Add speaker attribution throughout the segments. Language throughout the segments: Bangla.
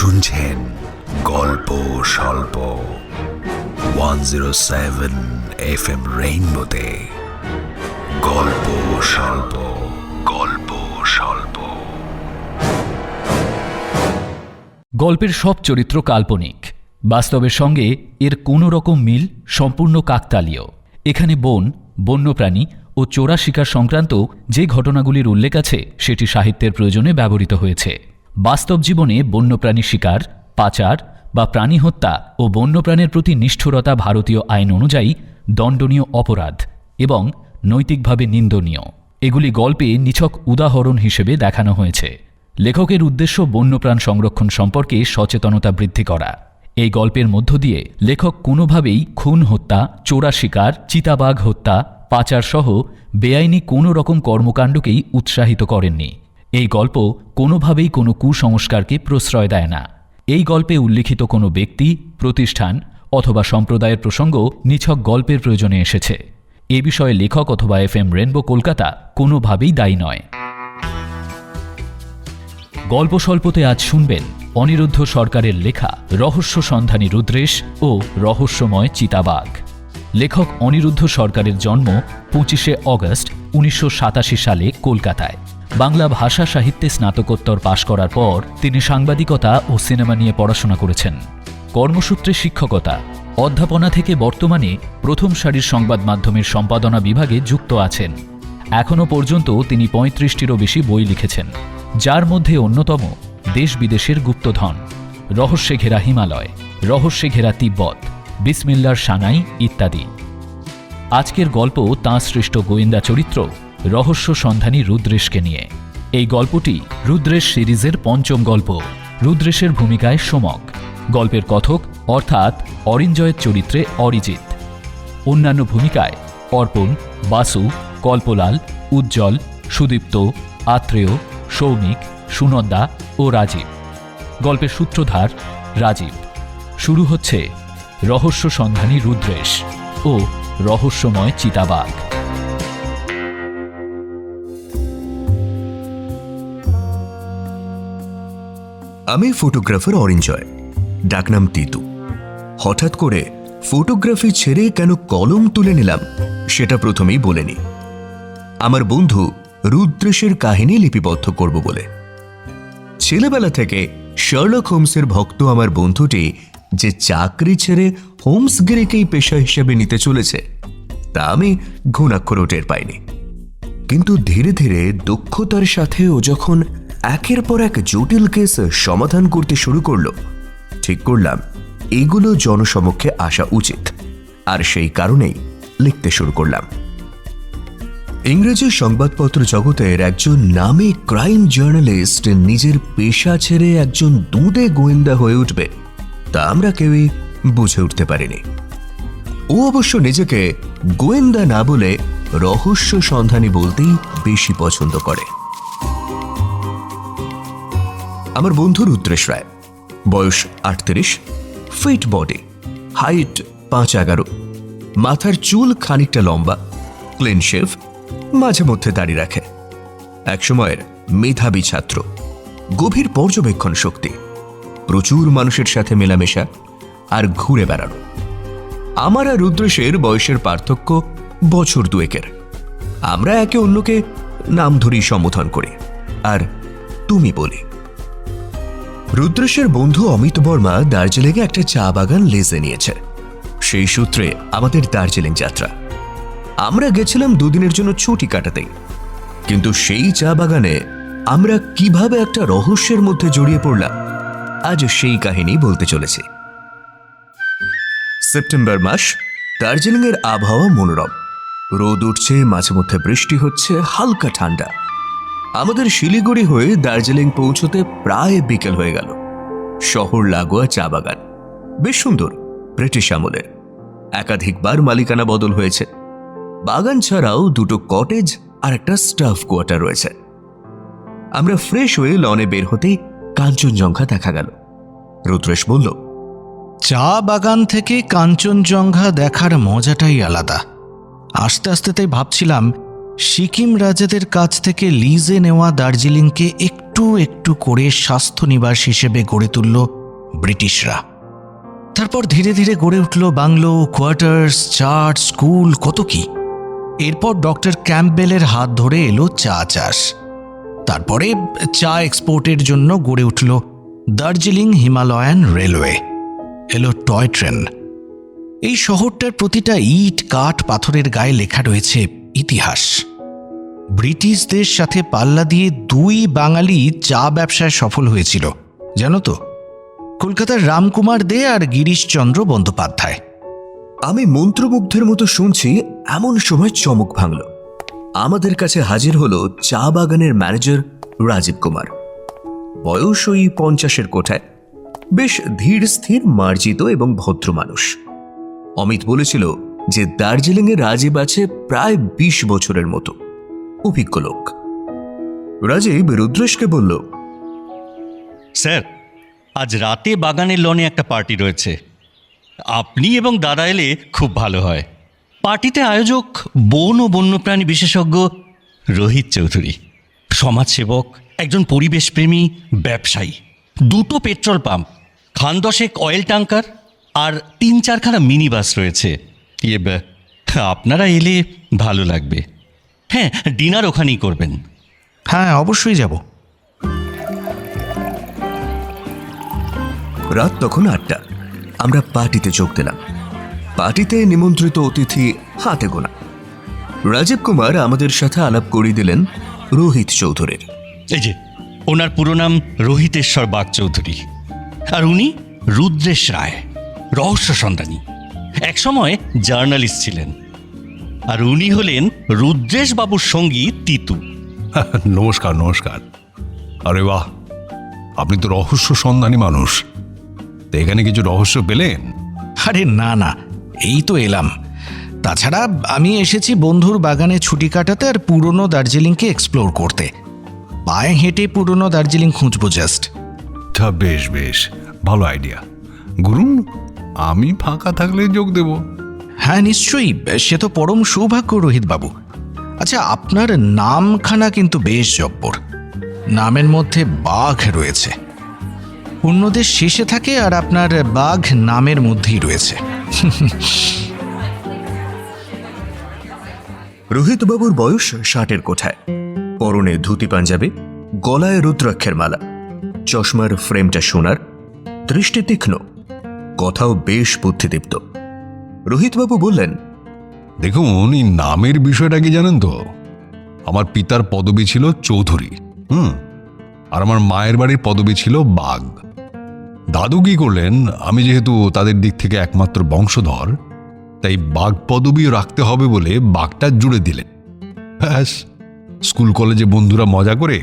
Speaker 1: শুনছেন গল্প স্বল্প 107 FM রেইনবোতে। গল্প স্বল্প, গল্প স্বল্প।
Speaker 2: গল্পের সব চরিত্র কাল্পনিক, বাস্তবের সঙ্গে এর কোনো রকম মিল সম্পূর্ণ কাকতালীয়। এখানে বন্যপ্রাণী ও চোরা শিকার সংক্রান্ত যে ঘটনাগুলির উল্লেখ আছে সেটি সাহিত্যের প্রয়োজনে ব্যবহৃত হয়েছে। বাস্তব জীবনে বন্যপ্রাণী শিকার, পাচার বা প্রাণী হত্যা ও বন্যপ্রাণীর প্রতি নিষ্ঠুরতা ভারতীয় আইন অনুযায়ী দণ্ডনীয় অপরাধ এবং নৈতিকভাবে নিন্দনীয়। এগুলি গল্পে নিছক উদাহরণ হিসেবে দেখানো হয়েছে। লেখকের উদ্দেশ্য বন্যপ্রাণ সংরক্ষণ সম্পর্কে সচেতনতা বৃদ্ধি করা। এই গল্পের মধ্য দিয়ে লেখক কোনোভাবেই খুন হত্যা, চোরা শিকার, চিতাবাঘ হত্যা, পাচার সহ বেআইনি কোনো রকম কর্মকাণ্ডকেই উৎসাহিত করেননি। এই গল্প কোনোভাবেই কোনো কুসংস্কারকে প্রশ্রয় দেয় না। এই গল্পে উল্লিখিত কোনো ব্যক্তি, প্রতিষ্ঠান অথবা সম্প্রদায়ের প্রসঙ্গ নিছক গল্পের প্রয়োজনে এসেছে। এ বিষয়ে লেখক অথবা FM রেইনবো কলকাতা কোনোভাবেই দায়ী নয়। গল্প স্বল্পতে আজ শুনবেন অনিরুদ্ধ সরকারের লেখা রহস্য সন্ধানী রুদ্রেশ ও রহস্যময় চিতাবাঘ। লেখক অনিরুদ্ধ সরকারের জন্ম 25শে অগস্ট 1987 সালে কলকাতায়। বাংলা ভাষা সাহিত্যে স্নাতকোত্তর পাশ করার পর তিনি সাংবাদিকতা ও সিনেমা নিয়ে পড়াশোনা করেছেন। কর্মসূত্রে শিক্ষকতা, অধ্যাপনা থেকে বর্তমানে প্রথম সারির সংবাদ মাধ্যমের সম্পাদনা বিভাগে যুক্ত আছেন। এখনও পর্যন্ত তিনি 35টিরও বেশি বই লিখেছেন, যার মধ্যে অন্যতম দেশ বিদেশের গুপ্তধন, রহস্যে ঘেরা হিমালয়, রহস্যে ঘেরা তিব্বত, বিসমিল্লার সানাই ইত্যাদি। আজকের গল্প তাঁর সৃষ্ট গোয়েন্দা চরিত্র রহস্য সন্ধানী রুদ্রেশকে নিয়ে। এই গল্পটি রুদ্রেশ সিরিজের পঞ্চম গল্প। রুদ্রেশের ভূমিকায় সোমক, গল্পের কথক অর্থাৎ অরিঞ্জয়ের চরিত্রে অরিজিৎ। অন্যান্য ভূমিকায় অর্পণ, বাসু, কল্পলাল, উজ্জ্বল, সুদীপ্ত, আত্রেয়, সৌমিক, সুনন্দা ও রাজীব। গল্পের সূত্রধার রাজীব। শুরু হচ্ছে রহস্য সন্ধানী রুদ্রেশ ও রহস্যময় চিতাবাঘ।
Speaker 3: আমি ফটোগ্রাফার অরিঞ্জয়, ডাকনাম তিতু। হঠাৎ করে ফটোগ্রাফি ছেড়ে কেন কলম তুলে নিলাম সেটা প্রথমেই বলেনি। আমার বন্ধু রুদ্রেশের কাহিনী লিপিবদ্ধ করব বলে। ছেলেবেলা থেকে শার্লক হোমসের ভক্ত আমার বন্ধুটি যে চাকরি ছেড়ে হোমসগিরিকেই পেশা হিসেবে নিতে চলেছে তা আমি ঘুণাক্ষরেও টের পাইনি। কিন্তু ধীরে ধীরে দক্ষতার সাথে ও যখন একের পর এক জটিল কেস সমাধান করতে শুরু করলো, ঠিক করলাম এগুলো জনসমক্ষে আসা উচিত, আর সেই কারণেই লিখতে শুরু করলাম। ইংরেজি সংবাদপত্র জগতের একজন নামী ক্রাইম জার্নালিস্ট নিজের পেশা ছেড়ে একজন দুঁদে গোয়েন্দা হয়ে উঠবে তা আমরা কেউই বুঝে উঠতে পারিনি। ও অবশ্য নিজেকে গোয়েন্দা না বলে রহস্য সন্ধানী বলতেই বেশি পছন্দ করে। আমার বন্ধু রুদ্রেশ রায়, বয়স 38, ফিট বডি, হাইট 5'11", মাথার চুল খানিকটা লম্বা, ক্লিন শেভ, মাঝে মধ্যে দাড়ি রাখে। একসময়ের মেধাবী ছাত্র, গভীর পর্যবেক্ষণ শক্তি, প্রচুর মানুষের সাথে মেলামেশা আর ঘুরে বেড়ানো। আমার আর রুদ্রেশের বয়সের পার্থক্য বছর দুয়েকের। আমরা একে অন্যকে নাম ধরেই সম্বোধন করি আর তুমি বলি। রুদ্রেশের বন্ধু অমিত বর্মা দার্জিলিংয়ে একটা চা বাগান লিজে নিয়েছে। সেই সূত্রে আমাদের দার্জিলিং যাত্রা। আমরা গেছিলাম দুদিনের জন্য ছুটি কাটাতেই, কিন্তু সেই চা বাগানে আমরা কিভাবে একটা রহস্যের মধ্যে জড়িয়ে পড়লাম আজ সেই কাহিনী বলতে চলেছি। সেপ্টেম্বর মাস, দার্জিলিংয়ের আবহাওয়া মনোরম। রোদ উঠছে, মাঝে মধ্যে বৃষ্টি হচ্ছে, হালকা ঠান্ডা। আমাদের শিলিগুড়ি হয়ে দার্জিলিং পৌঁছতে প্রায় বিকেল হয়ে গেল। শহর লাগোয়া চা বাগান, বেশ সুন্দর, ব্রিটিশ আমলের। একাধিকবার মালিকানা বদল হয়েছে। বাগান ছাড়াও দুটো কটেজ আর একটা স্টাফ কোয়ার্টার রয়েছে। আমরা ফ্রেশ হয়ে লনে বের হতেই কাঞ্চনজঙ্ঘা দেখা গেল। রুদ্রেশ বলল,
Speaker 4: চা বাগান থেকে কাঞ্চনজঙ্ঘা দেখার মজাটাই আলাদা। আস্তে আস্তে তাই ভাবছিলাম সিকিম রাজাদের কাছ থেকে লিজে নেওয়া দার্জিলিংকে একটু একটু করে স্বাস্থ্য নিবাস হিসেবে গড়ে তুলল ব্রিটিশরা। তারপর ধীরে ধীরে গড়ে উঠল বাংলো, কোয়ার্টার্স, চার্চ, স্কুল, কত কি। এরপর ডক্টর ক্যাম্পবেলের হাত ধরে এলো চা চাষ। তারপরে চা এক্সপোর্টের জন্য গড়ে উঠল দার্জিলিং হিমালয়ান রেলওয়ে, এলো টয় ট্রেন। এই শহরটার প্রতিটা ইট, কাঠ, পাথরের গায়ে লেখা রয়েছে ইতিহাস। ব্রিটিশদের সাথে পাল্লা দিয়ে 2 বাঙালি চা ব্যবসায় সফল হয়েছিল, জানো তো? কলকাতার রামকুমার দে আর গিরিশচন্দ্র বন্দ্যোপাধ্যায়।
Speaker 3: আমি মন্ত্রমুগ্ধের মতো শুনছি, এমন সময় চমক ভাঙল। আমাদের কাছে হাজির হলো চা বাগানের ম্যানেজার রাজীব কুমার। বয়স ওই 50-এর কোঠায়, বেশ ধীর স্থির, মার্জিত এবং ভদ্র মানুষ। অমিত বলেছিল যে দার্জিলিংয়ে রাজীব আছে প্রায় 20 বছরের মতো, অভিজ্ঞ লোক। রাজীব রুদ্রেশকে বলল,
Speaker 5: স্যার, আজ রাতে বাগানের লনে একটা পার্টি রয়েছে। আপনি এবং দাদা এলে খুব ভালো হয়। পার্টিতে আয়োজক বন ও বন্যপ্রাণী বিশেষজ্ঞ রোহিত চৌধুরী, সমাজসেবক, একজন পরিবেশপ্রেমী, ব্যবসায়ী, 2টো পেট্রোল পাম্প, 10 অয়েল ট্যাঙ্কার আর 3-4খানা মিনি বাস রয়েছে। আপনারা এলে ভালো লাগবে। হ্যাঁ, ডিনার ওখানেই করবেন।
Speaker 4: হ্যাঁ, অবশ্যই যাব।
Speaker 3: রাত তখন 8টা। আমরা পার্টিতে যোগ দিলাম। পার্টিতে নিমন্ত্রিত অতিথি হাতে গোনা। রাজীব কুমার আমাদের সাথে আলাপ করিয়ে দিলেন রোহিত চৌধুরীর।
Speaker 5: এই যে, ওনার পুরো নাম রোহিতেশ্বর বাগ চৌধুরী, আর উনি রুদ্রেশ রায়, রহস্য সন্ধানী, একসময় জার্নালিস্ট ছিলেন। আর উনি হলেন রুদ্রেশ বাবুর সঙ্গী তিতু।
Speaker 1: নমস্কার নমস্কার। আরে বাহ, আপনি তো রহস্য সন্ধানী মানুষ। তো এখানে কিছু রহস্য পেলেন?
Speaker 4: আরে না না, এই তো এলাম। তাছাড়া আমি এসেছি বন্ধুর বাগানে ছুটি কাটাতে আর পুরনো দার্জিলিংকে এক্সপ্লোর করতে। পায়ে হেঁটে পুরনো দার্জিলিং খুঁজবো জাস্ট।
Speaker 1: তা বেশ বেশ, ভালো আইডিয়া। গুরুন, আমি ফাঁকা থাকলে যোগ দেব।
Speaker 4: হ্যাঁ নিশ্চয়ই, সে তো পরম সৌভাগ্য রোহিত বাবু। আচ্ছা, আপনার নামখানা কিন্তু বেশ জব্বর। নামের মধ্যে বাঘ রয়েছে, অন্যদের শেষে থাকে, আর আপনার বাঘ নামের মধ্যেই রয়েছে।
Speaker 3: রোহিত বাবুর বয়স 60-এর কোঠায়, পরনে ধুতি পাঞ্জাবি, গলায় রুদ্রাক্ষের মালা, চশমার ফ্রেমটা সোনার, দৃষ্টি তীক্ষ্ণ, কথাও বেশ বুদ্ধিদীপ্ত। রোহিতবাবু বললেন,
Speaker 1: দেখুন, এই নামের বিষয়টা কি জানেন তো? আমার পিতার পদবি ছিল চৌধুরী, আর আমার মায়ের বাড়ির পদবি ছিল বাগ। দাদু কি করলেন, আমি যেহেতু তাদের দিক থেকে একমাত্র বংশধর, তাই বাঘ পদবিও রাখতে হবে বলে বাঘটা জুড়ে দিলেন। ব্যাস, স্কুল কলেজে বন্ধুরা মজা করে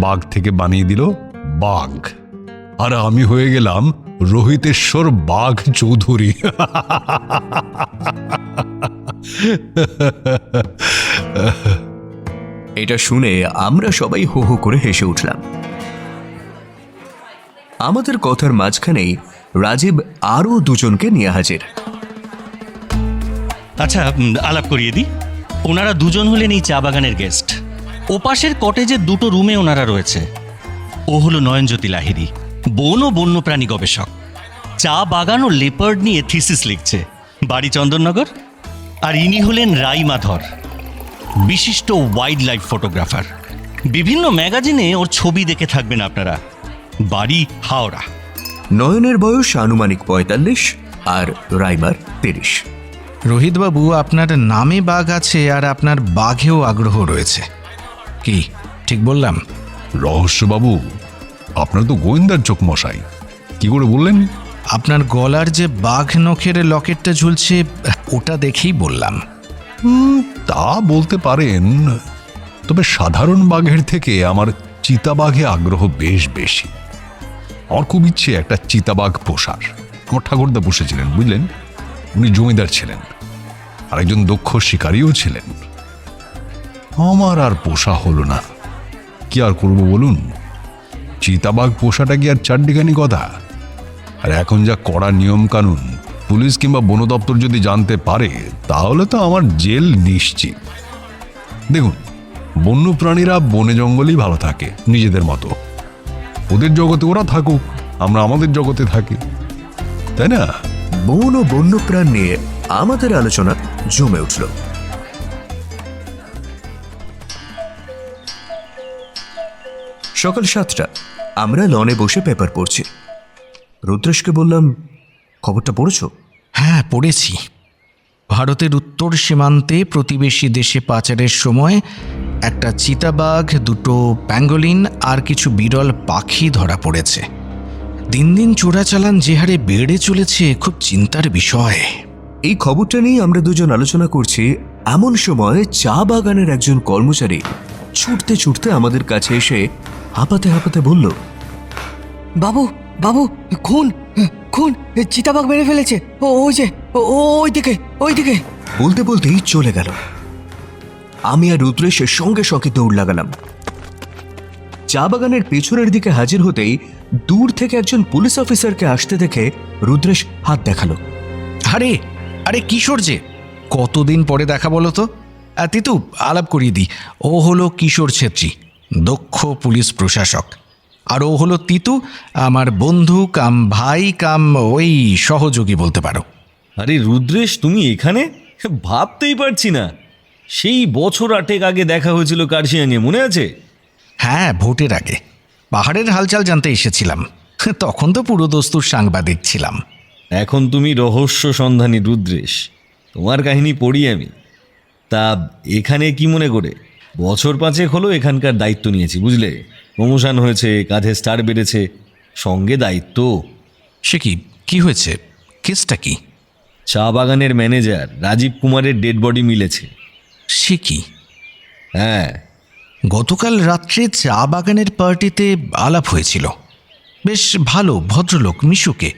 Speaker 1: বাঘ থেকে বানিয়ে দিল বাঘ, আর আমি হয়ে গেলাম রোহিতেশ্বর বাঘ চৌধুরী।
Speaker 3: এটা শুনে আমরা সবাই হো হো করে হেসে উঠলাম। আমাদের কথার মাঝখানেই রাজীব আরও 2জনকে নিয়ে হাজির।
Speaker 5: আচ্ছা, আলাপ করিয়ে দিই। ওনারা 2জন হলেন এই চা বাগানের গেস্ট। ওপাশের কটেজের 2টো রুমে ওনারা রয়েছে। ও হলো নয়নজ্যোতি লাহিড়ী, বন ও বন্যপ্রাণী গবেষক, চা বাগান ও লেপার্ড নিয়ে থিসিস লিখছে, বাড়ি চন্দননগর। আর ইনি হলেন রাইমা ধর, বিশিষ্ট ওয়াইল্ড লাইফ ফটোগ্রাফার। বিভিন্ন ম্যাগাজিনে ওর ছবি দেখে থাকবেন আপনারা, বাড়ি হাওড়া।
Speaker 3: নয়নের বয়স আনুমানিক 45 আর রাইমার 30।
Speaker 4: রোহিতবাবু, আপনার নামে বাঘ আছে আর আপনার বাঘেও আগ্রহ রয়েছে, কি ঠিক বললাম?
Speaker 1: রহস্যবাবু, আপনার তো গোয়েন্দার চোখ মশাই, কি করে বললেন?
Speaker 4: আপনার গলার যে বাঘ নখের লকেটটা ঝুলছে, ওটা দেখেই বললাম।
Speaker 1: তা বলতে পারেন, তবে সাধারণ বাঘের থেকে আমার চিতাবাঘে আগ্রহ বেশ বেশি। আমার খুব ইচ্ছে একটা চিতাবাঘ পোষার। আমার ঠাকুরদা পুষেছিলেন, বুঝলেন। উনি জমিদার ছিলেন আর একজন দক্ষ শিকারীও ছিলেন। আমার আর পোষা হলো না। কি আর করব বলুন, চিতাবাঘ পোষাটা কি আর চারটিখানি কথা? আর এখন যা কড়া নিয়ম কানুন, পুলিশ কিংবা বন দপ্তর যদি জানতে পারে, তাহলে তো আমার জেল নিশ্চিত। দেখুন, বন্য প্রাণীরা বনে জঙ্গলেই ভালো থাকে নিজেদের মতো। ওদের জগতে ওরা থাকুক, আমরা আমাদের জগতে থাকি, তাই না?
Speaker 3: বন ও বন্যপ্রাণ নিয়ে আমাদের আলোচনা জমে উঠল। সকাল 7টা, আমরা লনে বসে পেপার পড়ছি। রুদ্রেশকে বললাম, খবরটা পড়েছো?
Speaker 4: হ্যাঁ, পড়েছি। ভারতের উত্তর সীমান্তে প্রতিবেশী দেশে পাচারের সময় একটা চিতাবাঘ, 2টো প্যাঙ্গোলিন আর কিছু বিরল পাখি ধরা পড়েছে। দিন দিন চোরাচালান যে হারে বেড়ে চলেছে, খুব চিন্তার বিষয়।
Speaker 3: এই খবরটা নিয়ে আমরা দুজন আলোচনা করছি, এমন সময় চা বাগানের একজন কর্মচারী ছুটতে ছুটতে আমাদের কাছে এসে হাঁপাতে হাঁপাতে বলল,
Speaker 6: বাবু বাবু, খুন খুন, চিতাবাঘ মেরে ফেলেছে। ওই যে ওইদিকে ওইদিকে।
Speaker 3: বলতে বলতেই চলে গেল। আমি আর রুদ্রেশের সঙ্গে সঙ্গে দৌড় লাগালাম। চা বাগানের পেছনের দিকে হাজির হতেই দূর থেকে একজন পুলিশ অফিসারকে আসতে দেখে রুদ্রেশ হাত দেখালো।
Speaker 4: আরে আরে, কিশোর যে, কতদিন পরে দেখা বলো তো। তিতু, আলাপ করিয়ে দিই। ও হলো কিশোর ছেত্রী, দক্ষ পুলিশ প্রশাসক। আর ও হলো তিতু, আমার বন্ধু কাম ভাই কাম ওই সহযোগী বলতে পারো।
Speaker 7: আরে রুদ্রেশ, তুমি এখানে? ভাবতেই পারছি না। সেই বছর 8 আগে দেখা হয়েছিল কার্শিয়াঙে, মনে আছে?
Speaker 4: হ্যাঁ, ভোটের আগে পাহাড়ের হালচাল জানতে এসেছিলাম। তখন তো পুরো দস্তুর সাংবাদিক ছিলাম।
Speaker 7: এখন তুমি রহস্য সন্ধানী রুদ্রেশ, তোমার কাহিনী পড়ি আমি। তা এখানে কি মনে করে? বছর 5 হলো এখানকার দায়িত্ব নিয়েছি, বুঝলে। প্রমোশন হয়েছে, কাঁধে স্টার বেড়েছে, সঙ্গে দায়িত্ব।
Speaker 4: সে কি হয়েছে? কেসটা কি?
Speaker 7: চা বাগানের ম্যানেজার রাজীব কুমারের ডেড বডি মিলেছে।
Speaker 4: সে কি?
Speaker 7: হ্যাঁ,
Speaker 4: গতকাল রাত্রে চা বাগানের পার্টিতে আলাপ হয়েছিল। বেশ ভালো ভদ্রলোক, মিশুকে।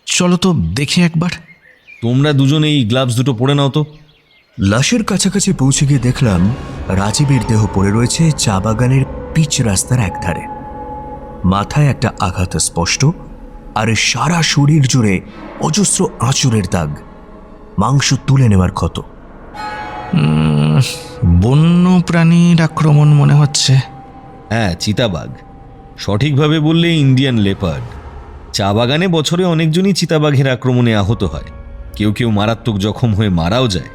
Speaker 4: চলো তো দেখে একবার।
Speaker 7: তোমরা দুজনে এই গ্লাভস দুটো পরে নাও তো।
Speaker 3: লাশের কাছাকাছি পৌঁছে গিয়ে দেখলাম রাজীবের দেহ পড়ে রয়েছে চা বাগানের পিচ রাস্তার একধারে। মাথায় একটা আঘাত স্পষ্ট, আর সারা শরীর জুড়ে অজস্র আঁচড়ের দাগ, মাংস তুলে নেওয়ার ক্ষত।
Speaker 4: বন্য প্রাণীর আক্রমণ মনে হচ্ছে।
Speaker 7: হ্যাঁ, চিতাবাঘ। সঠিকভাবে বললে ইন্ডিয়ান লেপার্ড। চা বাগানে বছরে অনেকজনই চিতাবাঘের আক্রমণে আহত হয়, কেউ কেউ মারাত্মক জখম হয়ে মারাও যায়।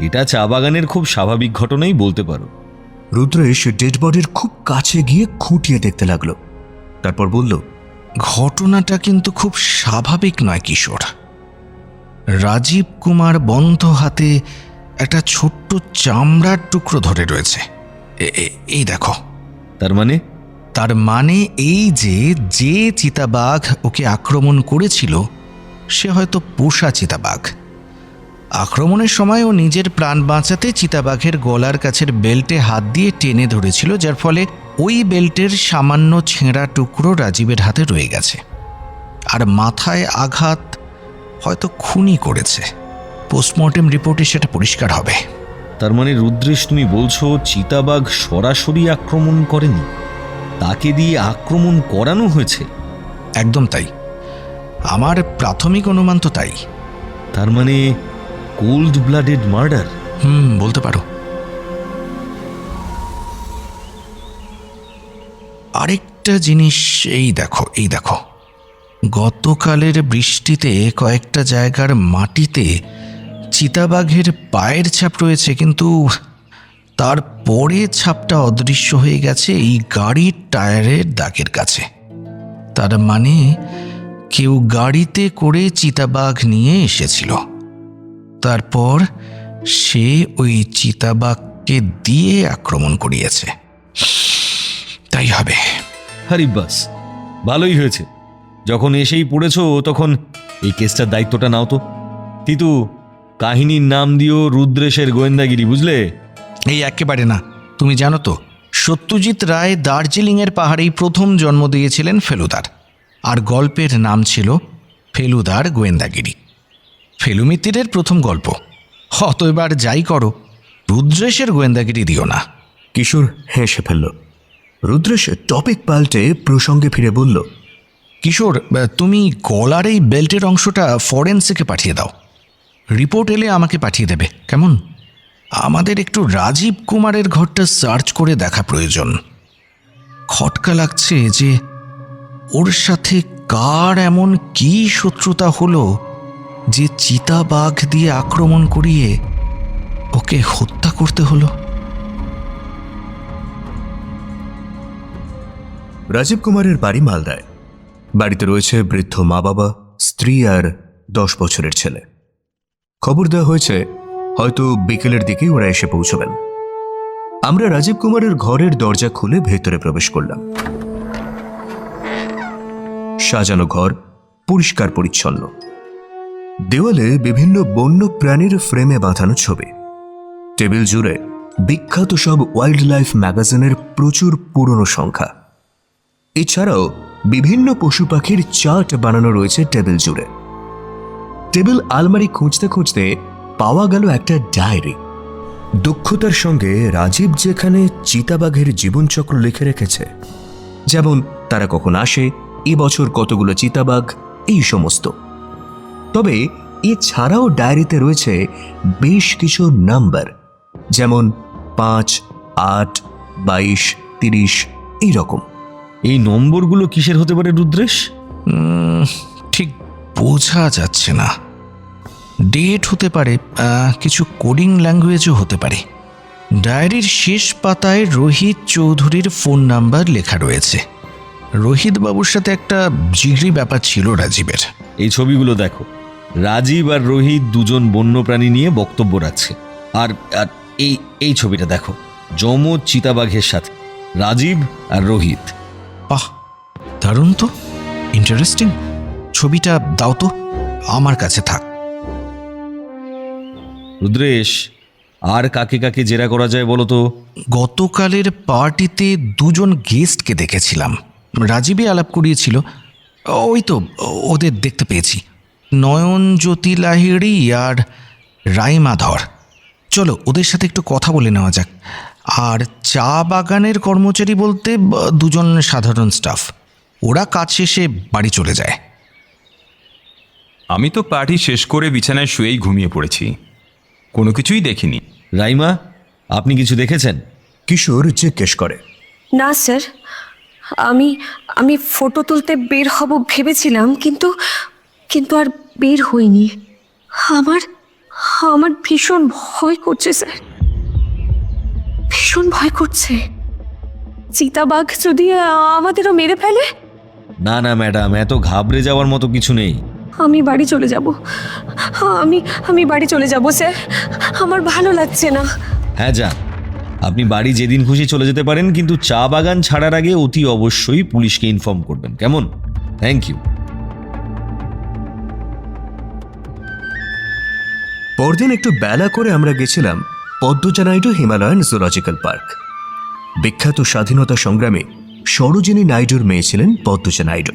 Speaker 7: এটা চা বাগানের খুব স্বাভাবিক ঘটনাই বলতে পারো।
Speaker 3: রুদ্রেশ ডেড বডির খুব কাছে গিয়ে খুঁটিয়ে দেখতে লাগলো, তারপর বলল,
Speaker 4: ঘটনাটা কিন্তু খুব স্বাভাবিক নয় কিশোর। রাজীব কুমার বন্ধ হাতে একটা ছোট্ট চামড়ার টুকরো ধরে রয়েছে। এই দেখো।
Speaker 7: তার মানে
Speaker 4: এই যে চিতাবাঘ ওকে আক্রমণ করেছিল সে হয়তো পোষা চিতাবাঘ। আক্রমণের সময় ও নিজের প্রাণ বাঁচাতে চিতাবাঘের গলার কাছের বেল্টে হাত দিয়ে টেনে ধরেছিল, যার ফলে ওই বেল্টের সামান্য ছেঁড়া টুকরো রাজীবের হাতে রয়ে গেছে। আর মাথায় আঘাত হয়তো খুনই করেছে। পোস্টমর্টেম রিপোর্টে সেটা পরিষ্কার হবে।
Speaker 7: তার মানে রুদ্রেশ, তুমি বলছো চিতাবাঘ সরাসরি আক্রমণ করেনি, তাকে দিয়ে আক্রমণ করানো হয়েছে?
Speaker 4: একদম তাই, আমার প্রাথমিক অনুমান তো তাই।
Speaker 7: তার মানে কোল্ড ব্লাডেড মার্ডার।
Speaker 4: বলতে পারো। আরেকটা জিনিস, এই দেখো, গতকালের বৃষ্টিতে কয়েকটা জায়গার মাটিতে চিতাবাঘের পায়ের ছাপ রয়েছে, কিন্তু তারপরে ছাপটা অদৃশ্য হয়ে গেছে এই গাড়ির টায়ারের দাগের কাছে। তার মানে কেউ গাড়িতে করে চিতাবাঘ নিয়ে এসেছিল, তারপর সে ওই চিতাবাঘকে দিয়ে আক্রমণ করিয়েছে। তাই হবে।
Speaker 7: আরে বাস, ভালোই হয়েছে। যখন এসেই পড়েছো তখন এই কেসটার দায়িত্বটা নাও তো। তিতু, কাহিনীর নাম দিও রুদ্রেশের গোয়েন্দাগিরি, বুঝলে?
Speaker 4: এই একেবারে না। তুমি জানো তো, সত্যজিৎ রায় দার্জিলিংয়ের পাহাড়েই প্রথম জন্ম দিয়েছিলেন ফেলুদার, আর গল্পের নাম ছিল ফেলুদার গোয়েন্দাগিরি। ফেলুমিত্তিরের প্রথম গল্প। এবার যাই করো, রুদ্রেশের গোয়েন্দাগিরি দিও না।
Speaker 3: কিশোর হেসে ফেলল। রুদ্রেশ টপিক পাল্টে প্রসঙ্গে ফিরে বলল,
Speaker 4: কিশোর, তুমি গলার এই বেল্টের অংশটা ফরেন্সিকে পাঠিয়ে দাও। রিপোর্ট এলে আমাকে পাঠিয়ে দেবে, কেমন? আমাদের একটু রাজীব কুমারের ঘরটা সার্চ করে দেখা প্রয়োজন। খটকা লাগছে যে ওর সাথে কার এমন কি শত্রুতা হলো যে চিতাবাঘ দিয়ে আক্রমণ করিয়ে ওকে হত্যা করতে হলো।
Speaker 3: রাজীব কুমারের বাড়ি মালদায়। বাড়িতে রয়েছে বৃদ্ধ মা বাবা, স্ত্রী আর 10 বছরের ছেলে। খবর দেওয়া হয়েছে হয়তো বিকেলের দিকেই ওরা এসে পৌঁছবেন। আমরা রাজীব কুমারের ঘরের দরজা খুলে ভেতরে প্রবেশ করলাম। সাজানো ঘর, পরিষ্কার পরিচ্ছন্ন। দেওয়ালে বিভিন্ন বন্য প্রাণীর ফ্রেমে বাঁধানো ছবি। টেবিল জুড়ে বিখ্যাত সব ওয়াইল্ড লাইফ ম্যাগাজিনের প্রচুর পুরনো সংখ্যা। এছাড়াও বিভিন্ন পশু পাখির চার্ট বানানো রয়েছে টেবিল জুড়ে। টেবিল আলমারি খুঁজতে খুঁজতে পাওয়া গেল একটা ডায়েরি। দক্ষতার সঙ্গে রাজীব যেখানে চিতাবাঘের জীবনচক্র লিখে রেখেছে, যেমন তারা কখন আসে, এবছর কতগুলো চিতাবাঘ, এই সমস্ত। তবে এছাড়াও ডায়েরিতে রয়েছে বেশ কিছু নাম্বার, যেমন 5, 8, 22, 30 এই রকম।
Speaker 7: এই নম্বরগুলো কিসের হতে পারে রুদ্রেশ?
Speaker 4: ঠিক বোঝা যাচ্ছে না। ডেট হতে পারে, কিছু কোডিং ল্যাঙ্গুয়েজও হতে পারে। ডায়েরির শেষ পাতায় রোহিত চৌধুরীর ফোন নাম্বার লেখা রয়েছে। রোহিত বাবুর সাথে একটা জিগরি ব্যাপার ছিল রাজীবের।
Speaker 7: এই ছবিগুলো দেখো, রাজীব আর রোহিত দুজন বন্যপ্রাণী নিয়ে বক্তব্য রাখছে। আর আর এই এই ছবিটা দেখো, যমজ চিতাবাঘের সাথে রাজীব আর রোহিত।
Speaker 4: বাহ, দারুণ তো, ইন্টারেস্টিং। ছবিটা দাও তো, আমার কাছে থাক।
Speaker 7: রুদ্রেশ, আর কাকে কাকে জেরা করা যায় বলো তো?
Speaker 4: গতকালের পার্টিতে দুজন গেস্টকে দেখেছিলাম। রাজীবই আলাপ করিয়েছিল। ওই তো ওদের দেখতে পেয়েছি, নয়নজ্যোতি লাহিড়ী আর রাইমা ধর। চলো ওদের সাথে একটু কথা বলে নেওয়া যাক। আর চা বাগানের কর্মচারী বলতে দুজন সাধারণ স্টাফ, ওরা কাজ শেষে বাড়ি চলে যায়।
Speaker 8: আমি তো পার্টি শেষ করে বিছানায় শুয়েই ঘুমিয়ে পড়েছি, কোনো কিছুই দেখিনি।
Speaker 7: রাইমা, আপনি কিছু দেখেছেন?
Speaker 3: কিশোর জিজ্ঞেস করে।
Speaker 9: না স্যার, আমি ফটো তুলতে বের হব ভেবেছিলাম, কিন্তু আর বের হইনি। আমার ভীষণ ভয় করছে স্যার, ভীষণ ভয় করছে। চিতাবাঘ যদি আমাদেরও মেরে ফেলে?
Speaker 7: না না ম্যাডাম, এত ঘাবড়ে যাওয়ার মতো কিছু নেই।
Speaker 9: আমি বাড়ি চলে যাব, আমি বাড়ি চলে যাব স্যার, আমার ভালো লাগছে না।
Speaker 7: হ্যাঁ যান, আপনি বাড়ি যেদিন খুশি চলে যেতে পারেন, কিন্তু চা বাগান ছাড়ার আগে অতি অবশ্যই পুলিশকে ইনফর্ম করবেন, কেমন? Thank you.
Speaker 3: পরদিন একটু বেলা করে আমরা গেছিলাম পদ্মজা নাইডু হিমালয়ান জুলজিক্যাল পার্ক। বিখ্যাত স্বাধীনতা সংগ্রামী সরোজিনী নাইডুর মেয়ে ছিলেন পদ্মজা নাইডু।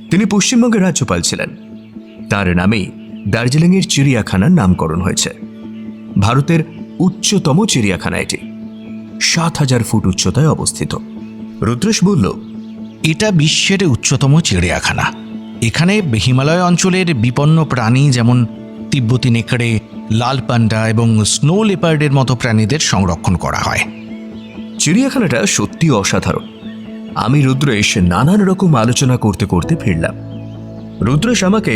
Speaker 3: তিনি পশ্চিমবঙ্গের রাজ্যপাল ছিলেন। তার নামেই দার্জিলিংয়ের চিড়িয়াখানার নামকরণ হয়েছে। ভারতের উচ্চতম চিড়িয়াখানা এটি, ৭,০০০ ফুট উচ্চতায় অবস্থিত। রুদ্রেশ বলল,
Speaker 4: এটা বিশ্বের উচ্চতম চিড়িয়াখানা। এখানে হিমালয় অঞ্চলের বিপন্ন প্রাণী যেমন তিব্বতী নেকড়ে, লাল পান্ডা এবং স্নো লেপার্ডের মতো প্রাণীদের সংরক্ষণ করা হয়।
Speaker 3: চিড়িয়াখানাটা সত্যি অসাধারণ। আমি রুদ্রেশ নানান রকম আলোচনা করতে করতে ফিরলাম। রুদ্রেশ আমাকে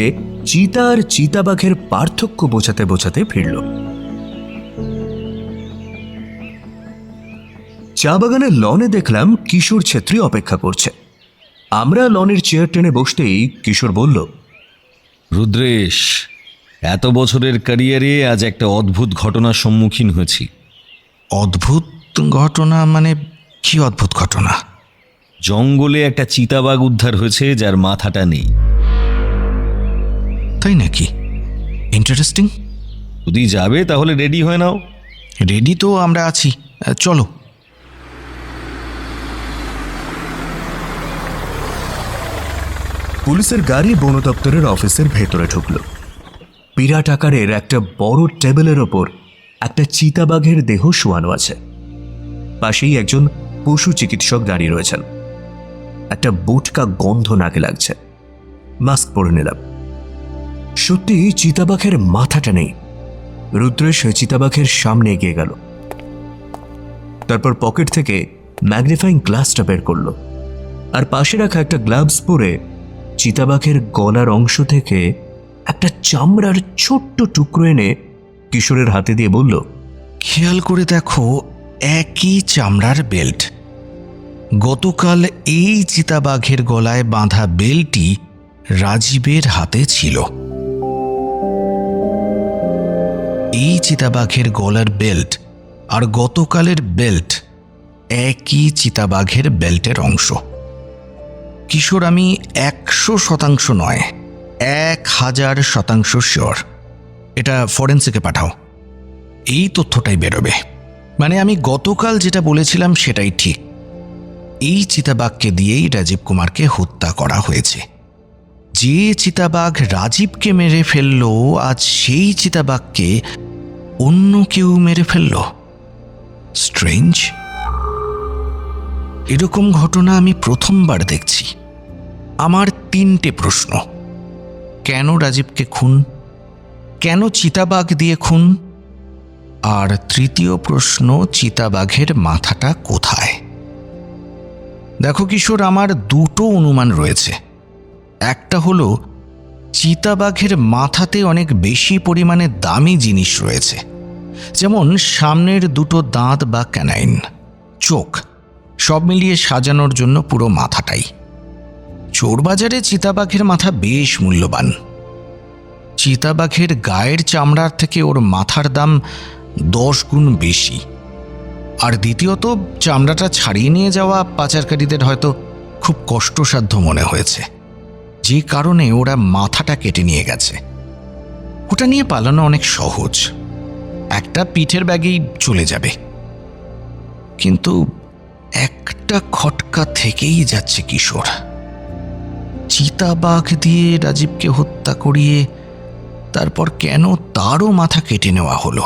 Speaker 3: চিতা আর চিতাবাঘের পার্থক্য বোঝাতে বোঝাতে ফিরল। চা বাগানের লনে দেখলাম কিশোর ছেত্রী অপেক্ষা করছে। আমরা লনের চেয়ার টেনে বসতেই কিশোর বলল,
Speaker 7: রুদ্রেশ, এত বছরের ক্যারিয়ারে আজ একটা অদ্ভুত ঘটনার সম্মুখীন হয়েছি।
Speaker 4: অদ্ভুত ঘটনা মানে কি অদ্ভুত ঘটনা?
Speaker 7: জঙ্গলে একটা চিতাবাঘ উদ্ধার হয়েছে যার মাথাটা নেই।
Speaker 4: তাই নাকি? ইন্টারেস্টিং।
Speaker 7: যদি যাবে তাহলে রেডি হয়ে নাও।
Speaker 4: রেডি তো আমরা আছি, চলো।
Speaker 3: পুলিশের গাড়ি বন দপ্তরের অফিসের ভেতরে ঢুকল। বিরাট আকারের একটা বড় টেবিলের ওপর একটা চিতাবাঘের দেহ শোয়ানো আছে। পাশেই একজন পশু চিকিৎসক দাঁড়িয়ে রয়েছেন। একটা বোটকা গন্ধ নাকে লাগছে। মাস্ক পরে নিলাম। সত্যি চিতাবাঘের মাথাটা নেই। রুদ্রেশ চিতাবাঘের সামনে এগিয়ে গেল। তারপর পকেট থেকে ম্যাগনিফাইং গ্লাসটা বের করলো আর পাশে রাখা একটা গ্লাভস পরে চিতাবাঘের গলার অংশ থেকে একটা চামড়ার ছোট্ট টুকরো এনে কিশোরের হাতে দিয়ে বলল,
Speaker 4: খেয়াল করে দেখো, একই চামড়ার বেল্ট। গতকাল এই চিতাবাঘের গলায় বাঁধা বেল্টই রাজীবের হাতে ছিল। এই চিতাবাঘের গলার বেল্ট আর গতকালের বেল্ট একই চিতাবাঘের বেল্টের অংশ। কিশোর, আমি 100% নয়, 1000% শিওর। এটা ফরেন্সিকে পাঠাও, এই তথ্যটাই বেরোবে। মানে আমি গতকাল যেটা বলেছিলাম সেটাই ঠিক। এই চিতাবাঘকে দিয়েই রাজীব কুমারকে হত্যা করা হয়েছে। যে চিতাবাঘ রাজীবকে মেরে ফেলল, আজ সেই চিতাবাঘকে অন্য কেউ মেরে ফেলল। স্ট্রেঞ্জ। এরকম ঘটনা আমি প্রথমবার দেখছি। আমার 3টে প্রশ্ন: কেন রাজীবকে খুন, কেন চিতাবাঘ দিয়ে খুন, আর তৃতীয় প্রশ্ন, চিতাবাঘের মাথাটা কোথায়? দেখো কিশোর, আমার 2টো অনুমান রয়েছে। একটা হলো চিতাবাঘের মাথাতে অনেক বেশি পরিমাণে দামি জিনিস রয়েছে, যেমন সামনের 2টো দাঁত বা ক্যানাইন, চোখ, সব মিলিয়ে সাজানোর জন্য পুরো মাথাটাই। চোরবাজারে চিতাবাঘের মাথা বেশ মূল্যবান। চিতাবাঘের গায়ের চামড়ার থেকে ওর মাথার দাম 10 গুণ বেশি। আর দ্বিতীয়ত, চামড়াটা ছাড়িয়ে নিয়ে যাওয়া পাচারকারীদের হয়তো খুব কষ্টসাধ্য মনে হয়েছে, যে কারণে ওরা মাথাটা কেটে নিয়ে গেছে। ওটা নিয়ে পালানো অনেক সহজ, একটা পিঠের ব্যাগেই চলে যাবে। কিন্তু একটা খটকা থেকেই যাচ্ছে কিশোর। চিতাবাঘ দিয়ে রাজীবকে হত্যা করিয়ে তারপর কেন তারও মাথা কেটে নেওয়া হলো?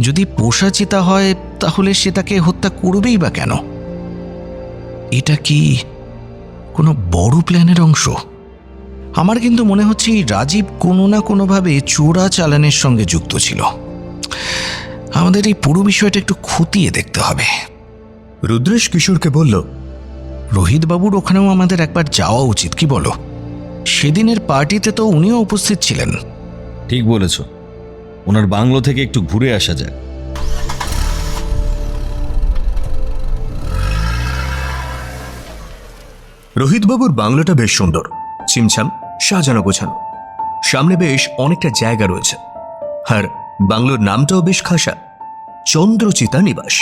Speaker 4: যদি পোষা চিতা হয় তাহলে সে তাকে হত্যা করবেই বা কেন? এটা কি কোনো বড় প্ল্যানের অংশ? আমার কিন্তু মনে হচ্ছে এই রাজীব কোনো না কোনোভাবে চোরা চালানের সঙ্গে যুক্ত ছিল। আমাদের এই পুরো বিষয়টা একটু খতিয়ে দেখতে হবে।
Speaker 3: রুদ্রেশ কিশোরকে বলল,
Speaker 4: রোহিতবাবুর ওখানেও আমাদের একবার যাওয়া উচিত, কি বলো? সেদিনের পার্টিতে তো উনিও উপস্থিত ছিলেন।
Speaker 7: ঠিক বলেছ, ওনার বাংলো থেকে একটু ঘুরে আসা যায়।
Speaker 3: রোহিতবাবুর বাংলোটা বেশ সুন্দর, ছিমছাম, সাজানো গোছানো। সামনে বেশ অনেকটা জায়গা রয়েছে। আর বাংলোর নামটাও বেশ খাসা, চন্দ্রচিতা নিবাস।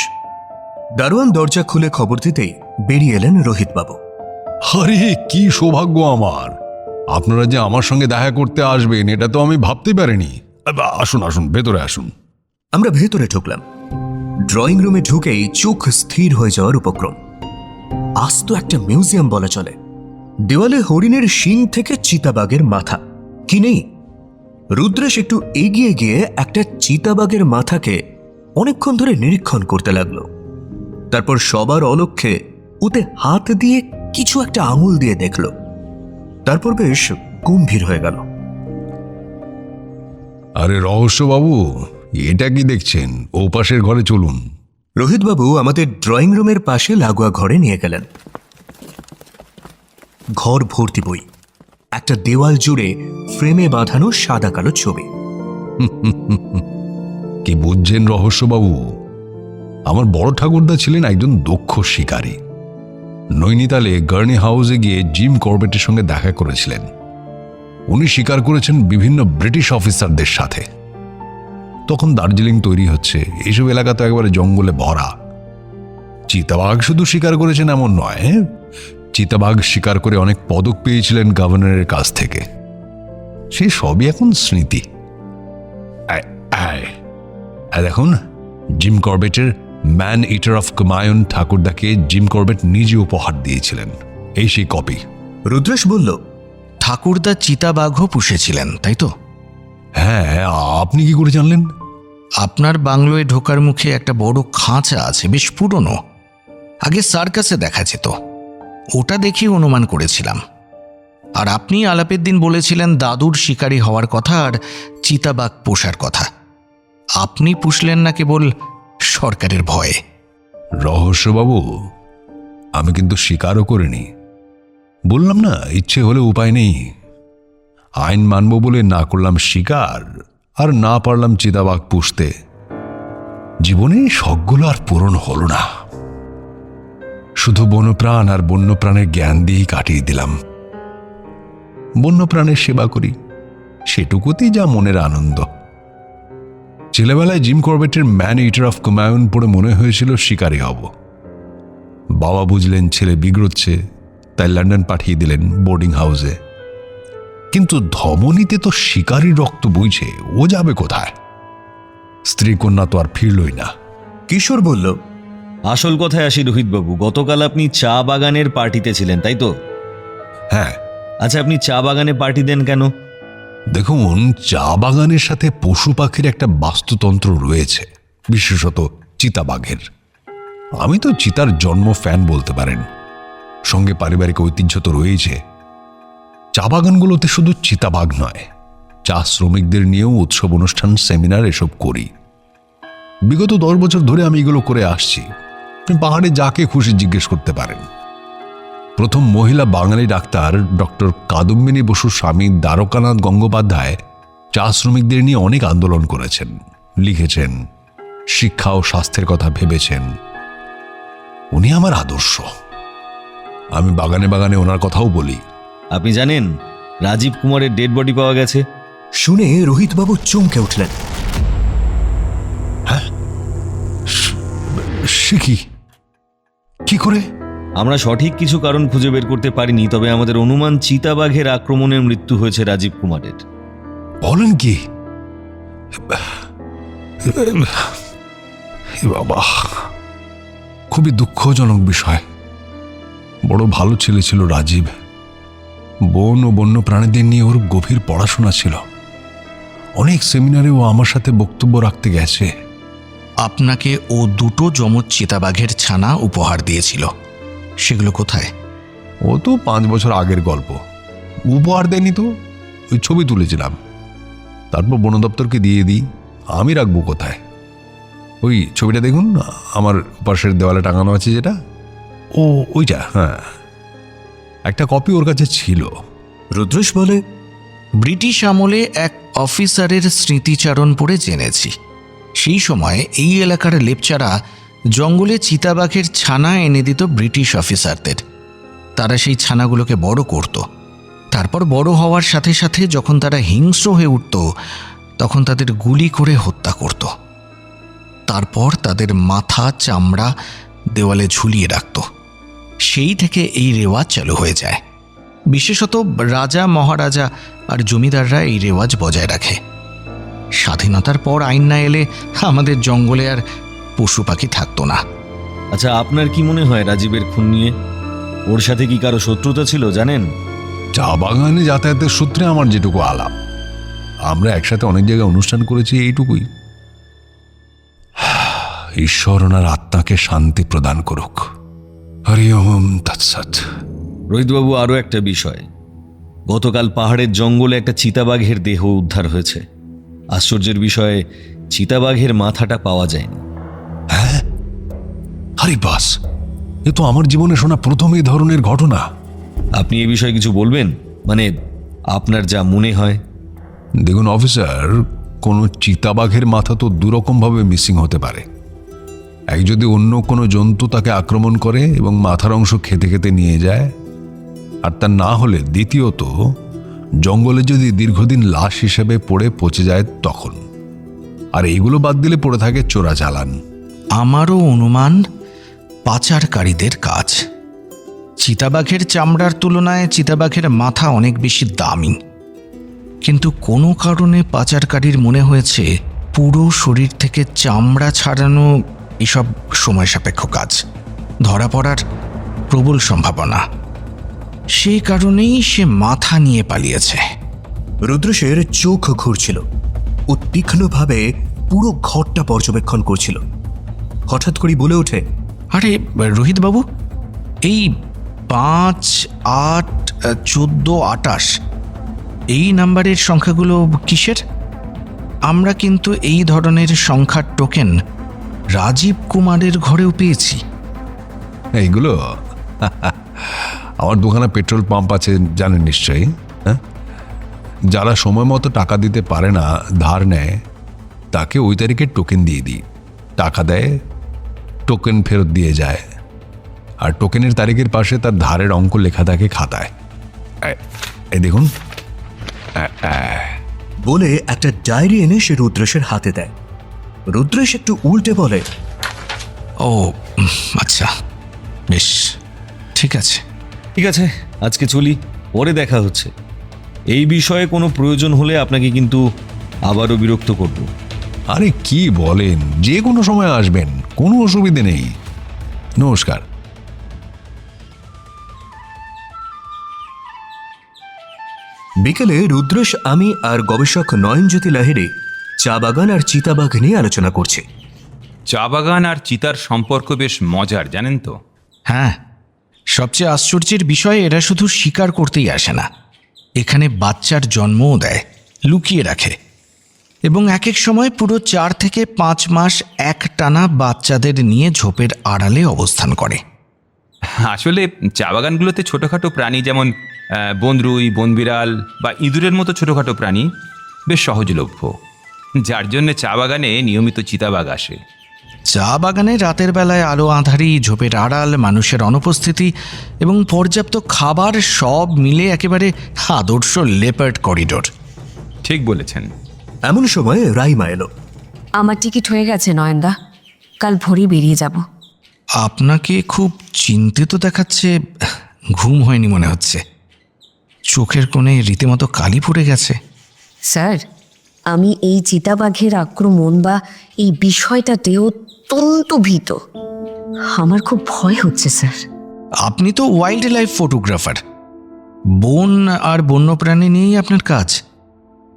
Speaker 3: দারোয়ান দরজা খুলে খবর দিতেই বেরিয়ে এলেন রোহিতবাবু।
Speaker 1: আরে কি সৌভাগ্য আমার, আপনারা যে আমার সঙ্গে দেখা করতে আসবেন এটা তো আমি ভাবতে পারিনি। আসুন আসুন, ভেতরে আসুন।
Speaker 3: আমরা ভেতরে ঢুকলাম। ড্রয়িং রুমে ঢুকেই চোখ স্থির হয়ে যাওয়ার উপক্রম। আজ তো একটা মিউজিয়াম বলা চলে। দেওয়ালে হরিণের শিং থেকে চিতাবাঘের মাথা, কি নেই? রুদ্রেশ একটু এগিয়ে গিয়ে একটা চিতাবাঘের মাথাকে অনেকক্ষণ ধরে নিরীক্ষণ করতে লাগলো। তারপর সবার অলক্ষ্যে ওতে হাত দিয়ে কিছু একটা আঙুল দিয়ে দেখল। তারপর বেশ গম্ভীর হয়ে গেল।
Speaker 1: আরে রহস্যবাবু, এটা কি দেখছেন? ও পাশের ঘরে চলুন।
Speaker 3: রোহিতবাবু আমাদের ড্রয়িং রুমের পাশে লাগোয়া ঘরে নিয়ে গেলেন। ঘর ভর্তি বই, একটা দেওয়াল জুড়ে ফ্রেমে বাঁধানো সাদা কালো ছবি।
Speaker 1: কি বুঝছেন রহস্যবাবু? আমার বড় ঠাকুরদা ছিলেন একজন দক্ষ শিকারী। নৈনিতালে গার্নি হাউসে গিয়ে জিম করবেটের সঙ্গে দেখা করেছিলেন। উনি শিকার করেছেন বিভিন্ন ব্রিটিশ অফিসারদের সাথে। তখন দার্জিলিং তৈরি হচ্ছে, এইসব এলাকা তো একেবারে জঙ্গলে ভরা। চিতাবাঘ শুধু শিকার করেছেন এমন নয়, চিতাবাঘ শিকার করে অনেক পদক পেয়েছিলেন গভর্নরের কাছ থেকে। সেই সবই এখন স্মৃতি। দেখুন, জিম করবেটের ম্যান ইটার অফ কুমায়ুন ঠাকুরদাকে জিম করবেট নিজে উপহার দিয়েছিলেন। এই সেই কপি।
Speaker 3: রুদ্রেশ বলল,
Speaker 4: ঠাকুরদা চিতাবাঘও পুষেছিলেন, তাই তো?
Speaker 1: হ্যাঁ, আপনি কি করে জানলেন?
Speaker 4: আপনার বাংলোয় ঢোকার মুখে একটা বড় খাঁচা আছে, বেশ পুরনো। আগে সার্কাসে দেখা যেত, ওটা দেখে অনুমান করেছিলাম। আর আপনি আলাপের দিন বলেছিলেন দাদুর শিকারী হওয়ার কথা আর চিতাবাঘ পোষার কথা। আপনি পুষলেন না কেবল সরকারের ভয়ে?
Speaker 1: রহস্যবাবু, আমি কিন্তু স্বীকারও করিনি। বললাম না, ইচ্ছে হলে উপায় নেই। আইন মানব বলে না করলাম স্বীকার, আর না পারলাম চিতাবাঘ পুষতে। জীবনে শখগুলো আর পূরণ হলো না। শুধু বন্যপ্রাণ আর বন্যপ্রাণের জ্ঞান দিয়েই কাটিয়ে দিলাম। বন্যপ্রাণের সেবা করি, সেটুকুতেই যা মনের আনন্দ। ছেলেবেলায় জিম করবেটের ম্যান ইটার অফ কুমায়ুন পড়ে মনে হয়েছিল শিকারী হব। বাবা বুঝলেন ছেলে বিগড়চ্ছে, তাই লন্ডন পাঠিয়ে দিলেন বোর্ডিং হাউসে। কিন্তু ধমনীতে তো শিকারী রক্ত বইছে, ও যাবে কোথায়? স্ত্রী কন্যা তো আর ফিরলই না।
Speaker 3: কিশোর বলল,
Speaker 7: আসল কথায় আসি রোহিতবাবু, গতকাল আপনি চা বাগানের পার্টিতে ছিলেন, তাই তো?
Speaker 1: হ্যাঁ,
Speaker 7: আচ্ছা, আপনি চা বাগানে পার্টি দেন কেন?
Speaker 1: দেখুন, চা বাগানের সাথে পশু পাখির একটা বাস্তুতন্ত্র রয়েছে, বিশেষত চিতাবাঘের। আমি তো চিতার জন্ম ফ্যান বলতে পারেন। সঙ্গে পারিবারিক ঐতিহ্য তো রয়েছে। চা বাগানগুলোতে শুধু চিতাবাঘ নয়, চা শ্রমিকদের নিয়েও উৎসব অনুষ্ঠান, সেমিনার এসব করি। বিগত 10 বছর ধরে আমি এগুলো করে আসছি। পাহাড়ে যাকে খুশি জিজ্ঞেস করতে পারেন। প্রথম মহিলা বাঙালি ডাক্তার ডক্টর কাদম্বিনী বসুর স্বামী দ্বারকানাথ গঙ্গোপাধ্যায় চা শ্রমিকদের নিয়ে অনেক আন্দোলন করেছেন, লিখেছেন, শিক্ষা ও স্বাস্থ্যের কথা ভেবেছেন। উনি আমার আদর্শ। আমি বাগানে বাগানে ওনার কথাও বলি।
Speaker 7: আপনি জানেন রাজীব কুমারের ডেড বডি পাওয়া গেছে?
Speaker 3: শুনে রোহিতবাবু চমকে উঠলেন।
Speaker 1: সে কি করে?
Speaker 7: আমরা সঠিক কিছু কারণ খুঁজে বের করতে পারিনি, তবে আমাদের অনুমান চিতাবাঘের আক্রমণে মৃত্যু হয়েছে রাজীব কুমারের।
Speaker 1: বলেন কি? বাবা, খুবই দুঃখজনক বিষয়। বড় ভালো ছেলে ছিল রাজীব। বন ও বন্য প্রাণীদের নিয়ে ওর গভীর পড়াশোনা ছিল। অনেক সেমিনারে ও আমার সাথে বক্তব্য রাখতে গেছে।
Speaker 4: আপনাকে ও 2টো যমজ চিতাবাঘের ছানা উপহার দিয়েছিল, সেগুলো কোথায়?
Speaker 1: ও তো 5 বছর আগের গল্প। উপহার দেয়নি তো, ওই ছবি তুলেছিলাম, তারপর বন দপ্তরকে দিয়ে দিই। আমি রাখবো কোথায়? ওই ছবিটা দেখুন, আমার পাশের দেওয়ালে টাঙানো আছে যেটা, ও ওইটা। হ্যাঁ, একটা কপি ওর কাছে ছিল।
Speaker 3: রুদ্রেশ বলে,
Speaker 4: ব্রিটিশ আমলে এক অফিসারের স্মৃতিচারণ পড়ে জেনেছি, সেই সময় এই এলাকার লেপচারা জঙ্গলে চিতাবাঘের ছানা এনে দিত ব্রিটিশ অফিসারদের। তারা সেই ছানাগুলোকে বড় করত। তারপর বড় হওয়ার সাথে সাথে যখন তারা হিংস্র হয়ে উঠত, তখন তাদের গুলি করে হত্যা করত। তারপর তাদের মাথা, চামড়া দেওয়ালে ঝুলিয়ে রাখত। সেই থেকে এই রেওয়াজ চালু হয়ে যায়। বিশেষত রাজা, মহারাজা আর জমিদাররা এই রেওয়াজ বজায় রাখে। স্বাধীনতার পর আইন না এলে আমাদের জঙ্গলে আর পশু পাখি থাকতো না।
Speaker 7: আচ্ছা, আপনার কি মনে হয় রাজীবের খুন নিয়ে? ওর সাথে কি কারো শত্রুতা ছিল জানেন?
Speaker 1: চা বাগানে যাতায়াতের সূত্রে আমার যেটুকু আলাপ, আমরা একসাথে অনেক জায়গায় অনুষ্ঠান করেছি, এইটুকুই। ঈশ্বর ওনার আত্মাকে শান্তি প্রদান করুক। হরি ওম তৎসৎ।
Speaker 7: রোহিতবাবু, আরও একটা বিষয়, গতকাল পাহাড়ের জঙ্গলে একটা চিতাবাঘের দেহ উদ্ধার হয়েছে। আশ্চর্যের বিষয়ে চিতাবাঘের মাথাটা পাওয়া যায়নি।
Speaker 1: হ্যাঁ, আরে বাস, এ তো আমার জীবনে শোনা প্রথম এই ধরনের ঘটনা।
Speaker 7: আপনি এ বিষয়ে কিছু বলবেন? মানে আপনার যা মনে হয়।
Speaker 1: দেখুন অফিসার, কোনো চিতাবাঘের মাথা তো দুরকমভাবে মিসিং হতে পারে। এক, যদি অন্য কোনো জন্তু তাকে আক্রমণ করে এবং মাথার অংশ খেতে খেতে নিয়ে যায়, আর তা না হলে দ্বিতীয়ত জঙ্গলে যদি দীর্ঘদিন লাশ হিসেবে পড়ে পচে যায় তখন। আর এইগুলো বাদ দিলে পড়ে থাকে চোরাচালান।
Speaker 4: আমারও অনুমান পাচারকারীদের কাজ। চিতাবাঘের চামড়ার তুলনায় চিতাবাঘের মাথা অনেক বেশি দামি, কিন্তু কোনো কারণে পাচারকারীর মনে হয়েছে পুরো শরীর থেকে চামড়া ছাড়ানো এসব সময় সাপেক্ষ কাজ, ধরা পড়ার প্রবল সম্ভাবনা। সেই কারণেই সে মাথা নিয়ে পালিয়েছে।
Speaker 3: রুদ্রেশের চোখ ঘুরছিল। ও তীক্ষ্ণভাবে পুরো ঘরটা পর্যবেক্ষণ করছিল। হঠাৎ করে বলে ওঠে,
Speaker 4: আরে রোহিতবাবু, এই 5, 8, 14, 28 এই নাম্বারের সংখ্যাগুলো কিসের? আমরা কিন্তু এই ধরনের সংখ্যার টোকেন রাজীব কুমারের ঘরেও পেয়েছি।
Speaker 1: এইগুলো আমার দুখানা পেট্রোল পাম্প আছে জানেন নিশ্চয়ই। হ্যাঁ, যারা সময় মতো টাকা দিতে পারে না, ধার নেয়, তাকে ওই তারিখে টোকেন দিয়ে দিই। টাকা দেয়, টোকেন ফেরত দিয়ে যায়, আর টোকেনের তারিখের পাশে তার ধারের অঙ্ক লেখা থাকে খাতায়। এই দেখুন।
Speaker 3: বলে একটা ডায়েরি এনে সে রুদ্রেশের হাতে দেয়। রুদ্রেশ একটু উল্টে বলে,
Speaker 4: ও আচ্ছা, বেশ, ঠিক আছে।
Speaker 7: ঠিক আছে, আজকে চলি, পরে দেখা হচ্ছে। এই বিষয়ে কোনো প্রয়োজন হলে আপনাকে কিন্তু আবারও বিরক্ত করব।
Speaker 1: আরে কি বলেন, যে কোনো সময় আসবেন, কোনো অসুবিধে নেই। নমস্কার।
Speaker 3: বিকেলে রুদ্রেশ, আমি আর গবেষক নয়নজ্যোতি লাহিড়ী চা বাগান আর চিতাবাঘ নিয়ে আলোচনা করছি।
Speaker 8: চা বাগান আর চিতার সম্পর্ক বেশ মজার, জানেন তো?
Speaker 4: হ্যাঁ, সবচেয়ে আশ্চর্যের বিষয় এরা শুধু শিকার করতেই আসে না, এখানে বাচ্চার জন্মও দেয়, লুকিয়ে রাখে, এবং এক এক সময় পুরো 4 থেকে 5 মাস একটানা বাচ্চাদের নিয়ে ঝোপের আড়ালে অবস্থান করে।
Speaker 8: আসলে চা বাগানগুলোতে ছোটোখাটো প্রাণী যেমন বনরুই, বনবিড়াল বা ইঁদুরের মতো ছোটোখাটো প্রাণী বেশ সহজলভ্য, যার জন্যে চা বাগানে নিয়মিত চিতাবাঘ আসে।
Speaker 4: চা বাগানে রাতের বেলায় আলো আঁধারি, ঝোপের আড়াল, মানুষের অনুপস্থিতি এবং পর্যাপ্ত খাবার সব মিলে একেবারে আদর্শ লেপার্ড করিডোর।
Speaker 8: ঠিক বলেছেন।
Speaker 3: এমন সময় রাইমা এলো।
Speaker 9: আমার টিকিট হয়ে গেছে নয়নদা, কাল ভোরেই বেরিয়ে যাব।
Speaker 4: আপনাকে খুব চিন্তিত দেখাচ্ছে, ঘুম হয়নি মনে হচ্ছে, চোখের কোণে রীতিমতো কালি পড়ে গেছে।
Speaker 9: স্যার, আমি এই চিতাবাঘের আক্রমণ বা এই বিষয়টাতে অত্যন্ত ভীত। আমার খুব ভয় হচ্ছে স্যার।
Speaker 4: আপনি তো ওয়াইল্ড লাইফ ফটোগ্রাফার, বন আর বন্যপ্রাণী নিয়েই আপনার কাজ,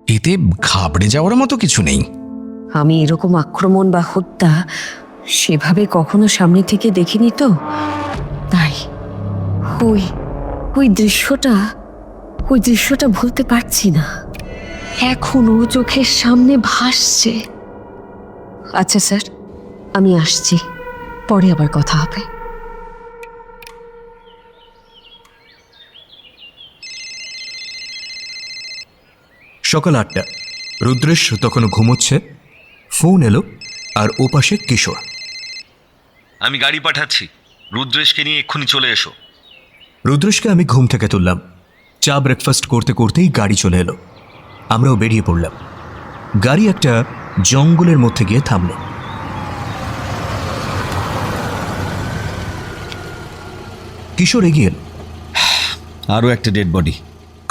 Speaker 4: এতে ঘাবড়ে যাওয়ার মতো কিছু নেই।
Speaker 9: আমি এরকম আক্রমণ বা হত্যা সেভাবে কখনো সামনে থেকে দেখিনি তো, তাই ওই দৃশ্যটা ভুলতে পারছি না, এখনো চোখের সামনে ভাসছে। আচ্ছা স্যার, আমি আসছি, পরে আবার কথা হবে।
Speaker 3: সকাল 8টা। রুদ্রেশ তখনও ঘুমোচ্ছে। ফোন এলো, আর ওপাশে কিশোর।
Speaker 7: আমি গাড়ি পাঠাচ্ছি, রুদ্রেশকে নিয়ে এক্ষুনি চলে এসো।
Speaker 3: রুদ্রেশকে আমি ঘুম থেকে তুললাম। চা ব্রেকফাস্ট করতে করতেই গাড়ি চলে এলো। আমরাও বেরিয়ে পড়লাম। গাড়ি একটা জঙ্গলের মধ্যে গিয়ে থামল। কিশোর এগিয়ে এলো।
Speaker 7: আরও একটা ডেড বডি।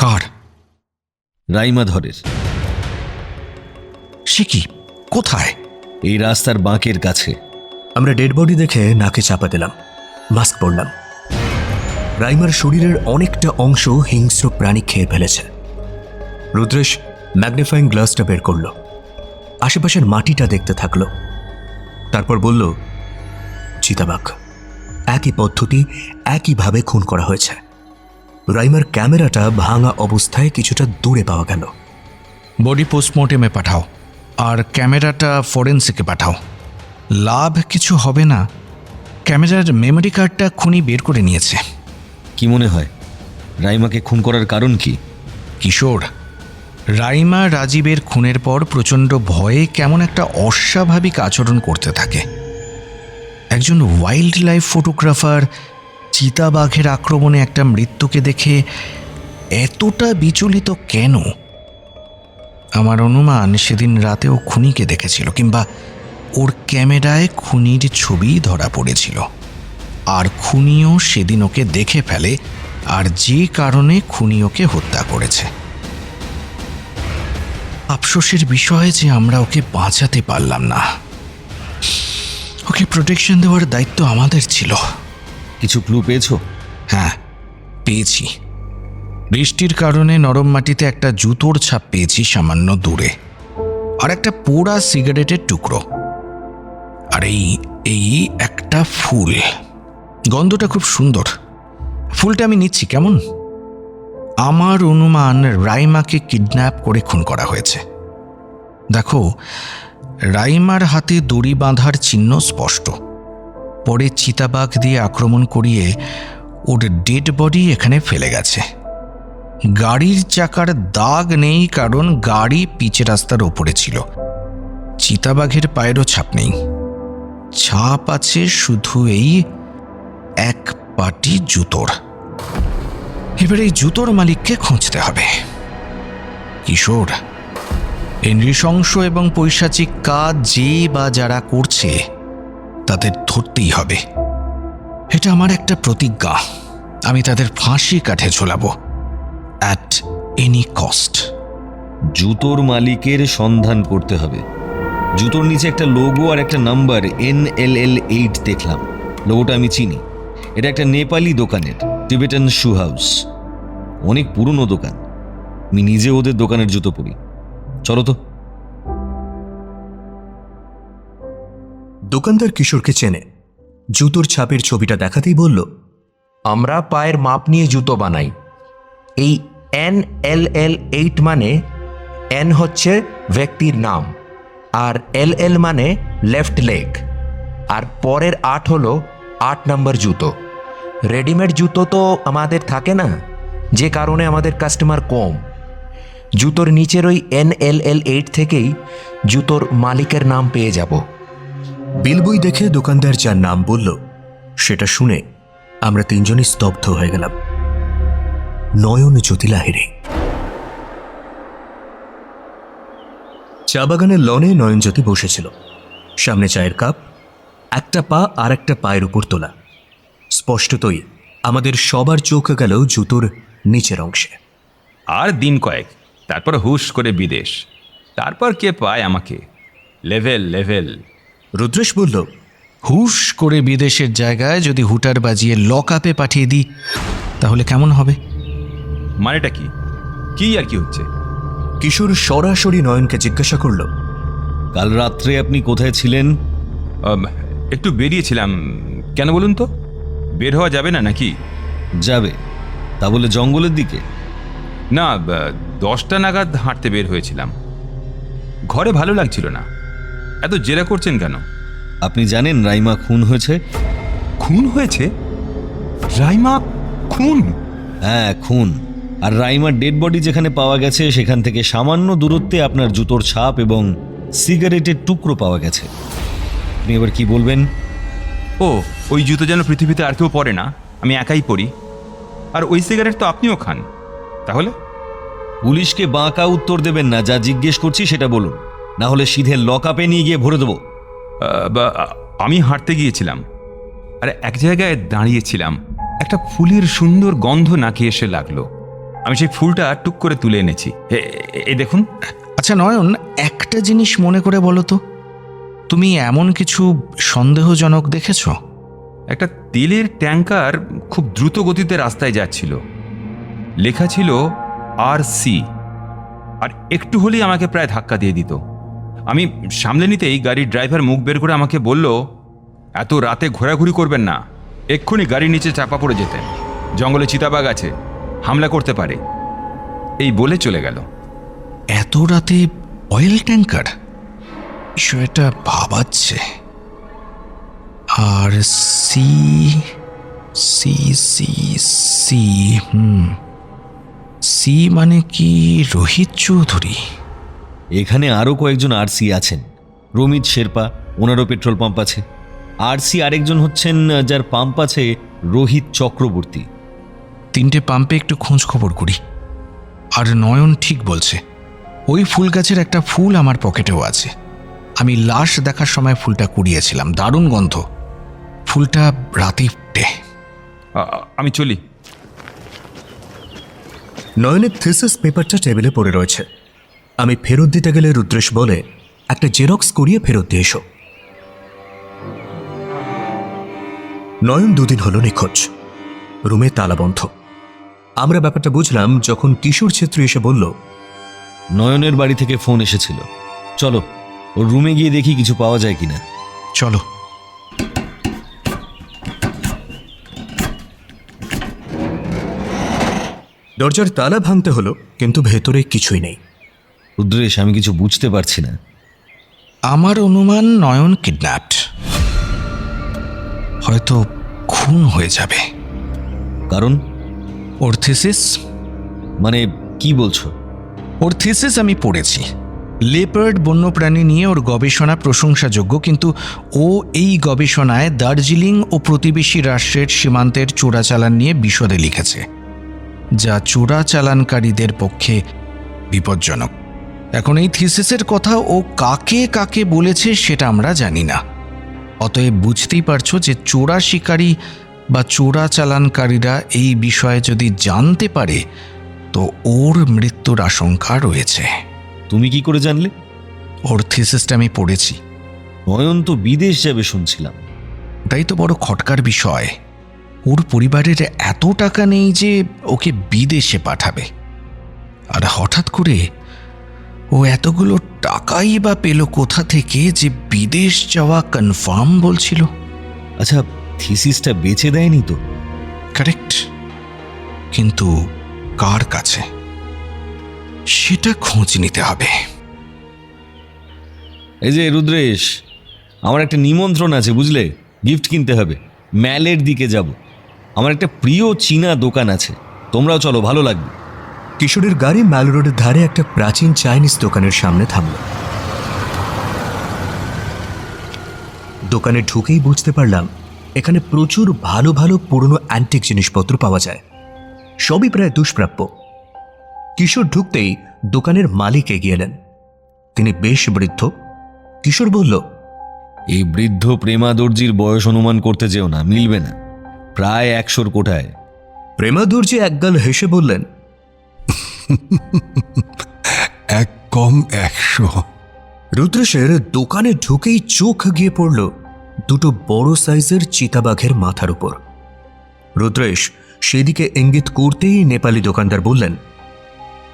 Speaker 4: কার?
Speaker 7: রাইমা ধরের।
Speaker 4: সে কি? কোথায়?
Speaker 7: এই রাস্তার বাঁকের কাছে।
Speaker 3: আমরা ডেড বডি দেখে নাকে চাপা দিলাম, মাস্ক পরলাম। রাইমার শরীরের অনেকটা অংশ হিংস্র প্রাণী খেয়ে ফেলেছে। রুদ্রেশ ম্যাগনিফাইং গ্লাসটা বের করল, আশেপাশের মাটিটা দেখতে থাকলো, তারপর বলল, চিতাবাঘ, একই পদ্ধতি, একইভাবে খুন করা হয়েছে। রাইমার ক্যামেরাটা ভাঙা অবস্থায় কিছুটা দূরে পাওয়া গেল।
Speaker 4: বডি পোস্টমর্টেমে পাঠাও, আর ক্যামেরাটা ফরেন্সিকে পাঠাও। লাভ কিছু হবে না, ক্যামেরার মেমোরি কার্ডটা খুনি বের করে নিয়েছে।
Speaker 7: কি মনে হয় রাইমাকে খুন করার কারণ কি?
Speaker 4: কিশোর, রাইমা রাজীবের খুনের পর প্রচণ্ড ভয়ে কেমন একটা অস্বাভাবিক আচরণ করতে থাকে। একজন ওয়াইল্ড লাইফ ফটোগ্রাফার চিতাবাঘের আক্রমণে একটা মৃত্যুকে দেখে এতটা বিচলিত কেন? আমার অনুমান সেদিন রাতেও খুনিকে দেখেছিল, কিংবা ওর ক্যামেরায় খুনির ছবি ধরা পড়েছিল, আর খুনিও সেদিন ওকে দেখে ফেলে, আর যে কারণে খুনি ওকে হত্যা করেছে। আফসোসের বিষয় যে আমরা ওকে বাঁচাতে পারলাম না। ওকে প্রোটেকশন দেওয়ার দায়িত্ব আমাদের ছিল।
Speaker 7: কিছু ক্লু পেয়েছো?
Speaker 4: হ্যাঁ, পেয়েছি। বৃষ্টির কারণে নরম মাটিতে একটা জুতোর ছাপ পেয়েছি সামান্য দূরে, আর একটা পোড়া সিগারেটের টুকরো, আর এই একটা ফুল। গন্ধটা খুব সুন্দর। ফুলটা আমি নিচ্ছি কেমন? আমার অনুমান রাইমাকে কিডন্যাপ করে খুন করা হয়েছে। দেখো, রাইমার হাতে দড়ি বাঁধার চিহ্ন স্পষ্ট। পরে চিতাবাঘ দিয়ে আক্রমণ করিয়ে ওর ডেড বডি এখানে ফেলে গেছে। গাড়ির চাকার দাগ নেই, কারণ গাড়ি পিচ রাস্তার ওপরে ছিল। চিতাবাঘের পায়েরও ছাপ নেই। ছাপ আছে শুধু এই এক পাটি জুতোর। এবার এই জুতোর মালিককে খুঁজতে হবে। কিশোর, এই নৃশংস এবং পৈশাচিক কাজ যে বা যারা করছে তাদের ধরতেই হবে। এটা আমার একটা প্রতিজ্ঞা। আমি তাদের ফাঁসি কাঠে ঝোলাবো, অ্যাট এনি কস্ট।
Speaker 7: জুতোর মালিকের সন্ধান করতে হবে। জুতোর নিচে একটা লোগো আর একটা নাম্বার NLL8 দেখলাম। লোগোটা আমি চিনি। এটা একটা নেপালি দোকানের, টিবেটান শু হাউস। অনেক পুরনো দোকান। আমি নিজে ওদের দোকানের জুতো পরি। চলো তো।
Speaker 3: দোকানদার কিশোরকে চেনে। জুতোর ছাপের ছবিটা দেখাতেই বলল,
Speaker 10: আমরা পায়ের মাপ নিয়ে জুতো বানাই। এই NLL8 মানে N হচ্ছে ব্যক্তির নাম, আর LL মানে লেফট লেগ, আর পরের 8 হলো 8 নম্বর জুতো। রেডিমেড জুতো তো আমাদের থাকে না, যে কারণে আমাদের কাস্টমার কম। জুতোর নিচের ওই NLL8 থেকেই জুতোর মালিকের নাম পেয়ে যাব।
Speaker 3: বিলবই দেখে দোকানদার যার নাম বলল, সেটা শুনে আমরা তিনজনই স্তব্ধ হয়ে গেলাম। নয়নজ্যোতি লাহিড়ী। চা বাগানের লনে নয়নজ্যোতি বসেছিল। সামনে চায়ের কাপ, একটা পা আর একটা পায়ের উপর তোলা। স্পষ্টতই আমাদের সবার চোখ গেল জুতোর নিচের অংশে।
Speaker 8: আর দিন কয়েক, তারপর হুশ করে বিদেশ। তারপর কে পায় আমাকে? Level level.
Speaker 3: রুদ্রেশ বলল,
Speaker 4: হুশ করে বিদেশের জায়গায় যদি হুটার বাজিয়ে লক আপে পাঠিয়ে দিই তাহলে কেমন হবে?
Speaker 8: মানেটা কি? কি আর কি হচ্ছে?
Speaker 3: কিশোর সরাসরি নয়নকে জিজ্ঞাসা করল,
Speaker 7: কাল রাত্রে আপনি কোথায় ছিলেন?
Speaker 8: একটু বেরিয়েছিলাম। কেন বলুন তো? বের হওয়া যাবে না নাকি?
Speaker 7: যাবে। তা বলে জঙ্গলের দিকে?
Speaker 8: না, 10টা নাগাদ হাঁটতে বের হয়েছিলাম। ঘরে ভালো লাগছিল না। এত জেরা করছেন কেন?
Speaker 7: আপনি জানেন রাইমা খুন হয়েছে?
Speaker 8: খুন হয়েছে? রাইমা খুন?
Speaker 7: হ্যাঁ, খুন। আর রাইমার ডেড বডি যেখানে পাওয়া গেছে সেখান থেকে সামান্য দূরত্বে আপনার জুতোর ছাপ এবং সিগারেটের টুকরো পাওয়া গেছে। আপনি এবার কি বলবেন?
Speaker 8: ও, ওই জুতো যেন পৃথিবীতে আর কেউ পরে না, আমি একাই পরি। আর ওই সিগারেট তো আপনিও খান। তাহলে
Speaker 7: পুলিশকে বাঁকা উত্তর দেবেন না। যা জিজ্ঞেস করছি সেটা বলুন, না হলে সিধে লক আপে নিয়ে গিয়ে ভরে দেবো।
Speaker 8: আমি হাঁটতে গিয়েছিলাম, আর এক জায়গায় দাঁড়িয়েছিলাম। একটা ফুলের সুন্দর গন্ধ নাকে এসে লাগলো। আমি সেই ফুলটা টুক করে তুলে এনেছি। এই দেখুন।
Speaker 4: আচ্ছা নয়ন, একটা জিনিস মনে করে বলো তো, তুমি এমন কিছু সন্দেহজনক দেখেছ?
Speaker 8: একটা তেলের ট্যাঙ্কার খুব দ্রুত গতিতে রাস্তায় যাচ্ছিল। লেখা ছিল RC, আর একটু হলেই আমাকে প্রায় ধাক্কা দিয়ে দিত। আমি সামলে নিতেই গাড়ির ড্রাইভার মুখ বের করে আমাকে বলল, এত রাতে ঘোরাঘুরি করবেন না, এক্ষুনি গাড়ির নিচে চাপা পড়ে যেতেন। জঙ্গলে চিতাবাঘ আছে, হামলা করতে পারে। এই বলে চলে গেল।
Speaker 4: এত রাতে অয়েল ট্যাঙ্কার? বিষয়টা ভাবাচ্ছে। আর C C C C C মানে কি রোহিত চৌধুরী?
Speaker 7: এখানে আরও কয়েকজন RC আছেন। রমিত শেরপা, ওনারও পেট্রোল পাম্প আছে। RC আরেকজন হচ্ছেন যার পাম্প আছে, রোহিত চক্রবর্তী।
Speaker 4: 3টে পাম্পে একটু খোঁজ খবর করি। আর নয়ন ঠিক বলছে, ওই ফুল গাছের একটা ফুল আমার পকেটেও আছে। আমি লাশ দেখার সময় ফুলটা কুড়িয়েছিলাম, দারুণ গন্ধ। ফুলটা রাতে ফুটে।
Speaker 8: আমি চলি।
Speaker 3: নয়নের থিসিস পেপারটা টেবিলে পড়ে রয়েছে। আমি ফেরত দিতে গেলে রুদ্রেশ বলে, একটা জেরক্স করিয়ে ফেরত দিয়ে এসো। নয়ন 2 দিন হলো নিখোঁজ। রুমে তালা বন্ধ। আমরা ব্যাপারটা বুঝলাম যখন কিশোর ছেত্রী এসে বলল,
Speaker 7: নয়নের বাড়ি থেকে ফোন এসেছিল। চলো ওর রুমে গিয়ে দেখি কিছু পাওয়া যায় কিনা।
Speaker 4: চলো।
Speaker 3: দরজার তালা ভাঙতে হলো, কিন্তু ভেতরে কিছুই নেই।
Speaker 7: রুদ্রেশ, আমি কিছু বুঝতে পারছি না।
Speaker 4: আমার অনুমান নয়ন কিডন্যাপড, হয়তো খুন হয়ে যাবে।
Speaker 7: কারণ?
Speaker 4: ওর থিসিস,
Speaker 7: মানে কি বলছো?
Speaker 4: ওর থিসিস আমি পড়েছি। লেপার্ড বন্যপ্রাণী নিয়ে ওর গবেষণা প্রশংসাযোগ্য, কিন্তু ও এই গবেষণায় দার্জিলিং ও প্রতিবেশী রাষ্ট্রের সীমান্তের চোরাচালান নিয়ে বিশদে লিখেছে, যা চোরাচালানকারীদের পক্ষে বিপজ্জনক। এখন এই থিসিসের কথা ও কাকে কাকে বলেছে সেটা আমরা জানি না। অতএব বুঝতেই পারছো যে চোরা শিকারী বা চোরাচালানকারীরা এই বিষয়ে যদি জানতে পারে তো ওর মৃত্যুর আশঙ্কা রয়েছে।
Speaker 7: তুমি কি করে জানলে?
Speaker 4: ওর থিসিসটা আমি পড়েছি।
Speaker 7: নয়ন তো বিদেশ যাবে শুনছিলাম।
Speaker 4: ওটাই তো বড় খটকার বিষয়। ওর পরিবারের এত টাকা নেই যে ওকে বিদেশে পাঠাবে, আর হঠাৎ করে ও এতগুলো টাকাই বা পেল কোথা থেকে যে বিদেশ যাওয়া কনফার্ম বলছিল?
Speaker 7: আচ্ছা, থিসিসটা বেচে দেয়নি তো?
Speaker 4: কারেক্ট, কিন্তু কার কাছে সেটা খোঁজ নিতে হবে।
Speaker 7: এই যে রুদ্রেশ, আমার একটা নিমন্ত্রণ আছে বুঝলে, গিফট কিনতে হবে। ম্যালের দিকে যাব। আমার একটা প্রিয় চীনা দোকান আছে, তোমরাও চলো, ভালো লাগবে।
Speaker 3: কিশোরের গাড়ি ম্যাল রোডের ধারে একটা প্রাচীন চাইনিজ দোকানের সামনে থামল। দোকানে ঢুকেই বুঝতে পারলাম এখানে প্রচুর ভালো ভালো পুরনো অ্যান্টিক জিনিসপত্র পাওয়া যায়, সবই প্রায় দুষ্প্রাপ্য। কিশোর ঢুকতেই দোকানের মালিক এগিয়ে এলেন। তিনি বেশ বৃদ্ধ। কিশোর বলল,
Speaker 7: এই বৃদ্ধ প্রেমা দর্জির বয়স অনুমান করতে যেও না, মিলবে না, প্রায় 100 কোঠায়।
Speaker 3: প্রেমা দর্জি একগাল হেসে বললেন,
Speaker 1: এক কম 100।
Speaker 3: রুদ্রেশের দোকানে ঢুকেই চোখ গিয়ে পড়ল দুটো বড় সাইজের চিতাবাঘের মাথার উপর। রুদ্রেশ সেদিকে ইঙ্গিত করতেই নেপালি দোকানদার বললেন,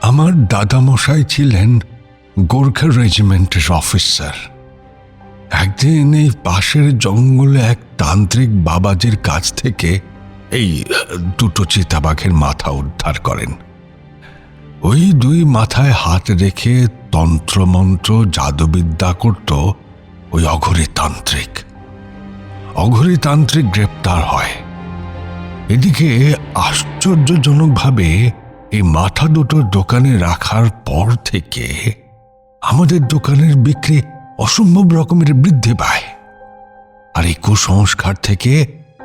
Speaker 1: আমার দাদামশাই ছিলেন গোর্খা রেজিমেন্টের অফিসার। একদিন এই পাশের জঙ্গলে এক তান্ত্রিক বাবাজির কাছ থেকে এই দুটো চিতাবাঘের মাথা উদ্ধার করেন। ওই দুই মাথায় হাত রেখে তন্ত্রমন্ত্র জাদুবিদ্যা করত ওই অঘরী তান্ত্রিক। অঘরী তান্ত্রিক গ্রেপ্তার হয়। এদিকে আশ্চর্যজনকভাবে এই মাথা দুটো দোকানে রাখার পর থেকে আমাদের দোকানের বিক্রি অসম্ভব রকমের বৃদ্ধি পায়। আর এই কুসংস্কার থেকে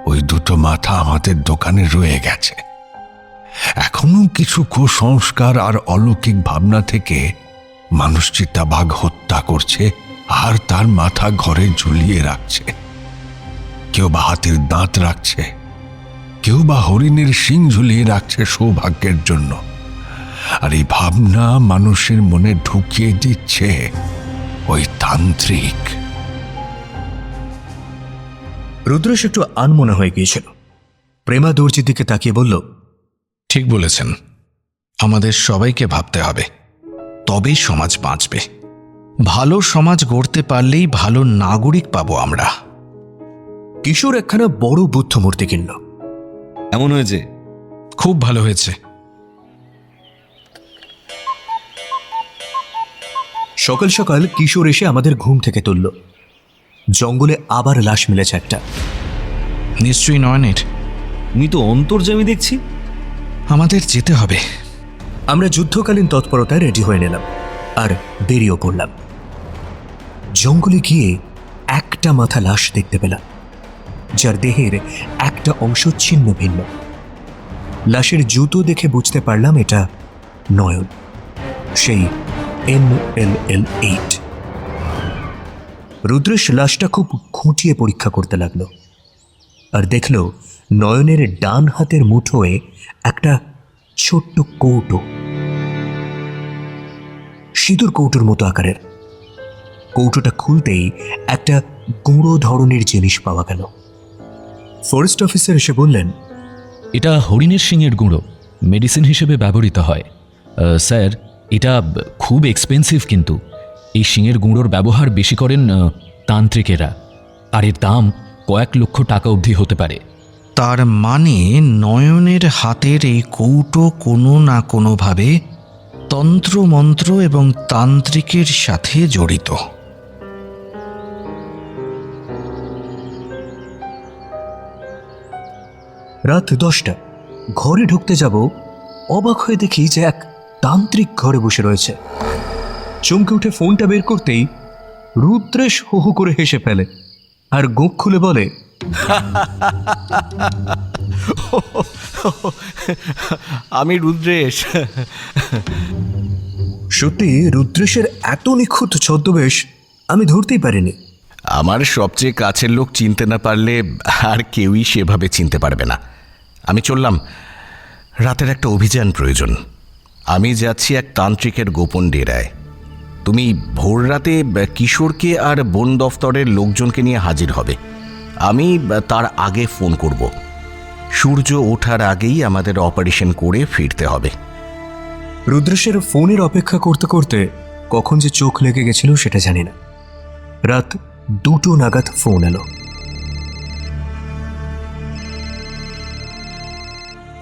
Speaker 1: ওই দুটো মাথা আমাদের দোকানে রয়ে গেছে। এখনো কিছু কুসংস্কার আর অলৌকিক ভাবনা থেকে মানুষ চিতাবাঘ হত্যা করছে আর তার মাথা ঘরে ঝুলিয়ে রাখছে। কেউ বা হাতির দাঁত রাখছে, কেউ বা হরিণের শিং ঝুলিয়ে রাখছে সৌভাগ্যের জন্য। আর এই ভাবনা মানুষের মনে ঢুকিয়ে দিচ্ছে ওই তান্ত্রিক।
Speaker 3: রুদ্রেশ একটু আনমনা হয়ে গিয়েছিল। প্রেমা দর্জির দিকে তাকিয়ে বলল,
Speaker 4: ঠিক বলেছেন, আমাদের সবাইকে ভাবতে হবে, তবেই সমাজ বাঁচবে। ভালো সমাজ গড়তে পারলেই ভালো নাগরিক পাবো আমরা।
Speaker 3: কিশোর একখানা বড় বুদ্ধ মূর্তি কিনল।
Speaker 7: এমন হয়েছে?
Speaker 4: খুব ভালো হয়েছে।
Speaker 3: সকাল সকাল কিশোর এসে আমাদের ঘুম থেকে তুলল। জঙ্গলে আবার লাশ মিলেছে একটা।
Speaker 4: নিশ্চয়ই নয়নের।
Speaker 7: তুমি তো অন্তর্যামী দেখছি।
Speaker 4: আমাদের যেতে হবে।
Speaker 3: আমরা যুদ্ধকালীন তৎপরতায় রেডি হয়ে নিলাম আর বেরিয়েও পড়লাম। জঙ্গলে গিয়ে একটা মাথা লাশ দেখতে পেলাম, যার দেহের একটা অংশ ছিন্ন ভিন্ন। লাশের জুতো দেখে বুঝতে পারলাম এটা নয়ন, সেই NLL-8। রুদ্রেশ লাশটা খুব খুঁটিয়ে পরীক্ষা করতে লাগলো আর দেখল নয়নের ডান হাতের মুঠোয় একটা ছোট্ট কৌটো, সিঁদুর কৌটোর মতো আকারের। কৌটোটা খুলতেই একটা গুঁড়ো ধরনের জিনিস পাওয়া গেল। ফরেস্ট অফিসার এসে বললেন,
Speaker 2: এটা হরিণের শিংয়ের গুঁড়ো, মেডিসিন হিসেবে ব্যবহৃত হয়। স্যার, এটা খুব এক্সপেন্সিভ, কিন্তু এই শিংয়ের গুঁড়োর ব্যবহার বেশি করেন তান্ত্রিকেরা, আর এর দাম কয়েক লক্ষ টাকা অবধি হতে পারে।
Speaker 4: তার মানে নয়নের হাতের এই কৌটো কোনো না কোনোভাবে তন্ত্রমন্ত্র এবং তান্ত্রিকের সাথে জড়িত।
Speaker 3: রাত 10টা। ঘরে ঢুকতে যাব, অবাক হয়ে দেখি যে এক তান্ত্রিক ঘরে বসে রয়েছে। চমকে উঠে ফোনটা বের করতেই রুদ্রেশ হো হো করে হেসে ফেলে আর গোঁফ খুলে বলে,
Speaker 4: আমি রুদ্রেশ।
Speaker 3: সত্যি রুদ্রেশের এত নিখুঁত ছদ্মবেশ আমি ধরতেই পারিনি।
Speaker 11: আমার সবচেয়ে কাছের লোক চিনতে না পারলে আর কেউই সেভাবে চিনতে পারবে না। আমি চললাম, রাতের একটা অভিযান প্রয়োজন। আমি যাচ্ছি এক তান্ত্রিকের গোপন ডেরায়। তুমি ভোর রাতে কিশোরকে আর বন দফতরের লোকজনকে নিয়ে হাজির হবে। আমি তার আগে ফোন করব। সূর্য ওঠার আগেই আমাদের অপারেশন করে ফিরতে হবে।
Speaker 3: রুদ্রেশের ফোনের অপেক্ষা করতে করতে কখন যে চোখ লেগে গেছিল সেটা জানি না। রাত 2টো নাগাদ ফোন এলো।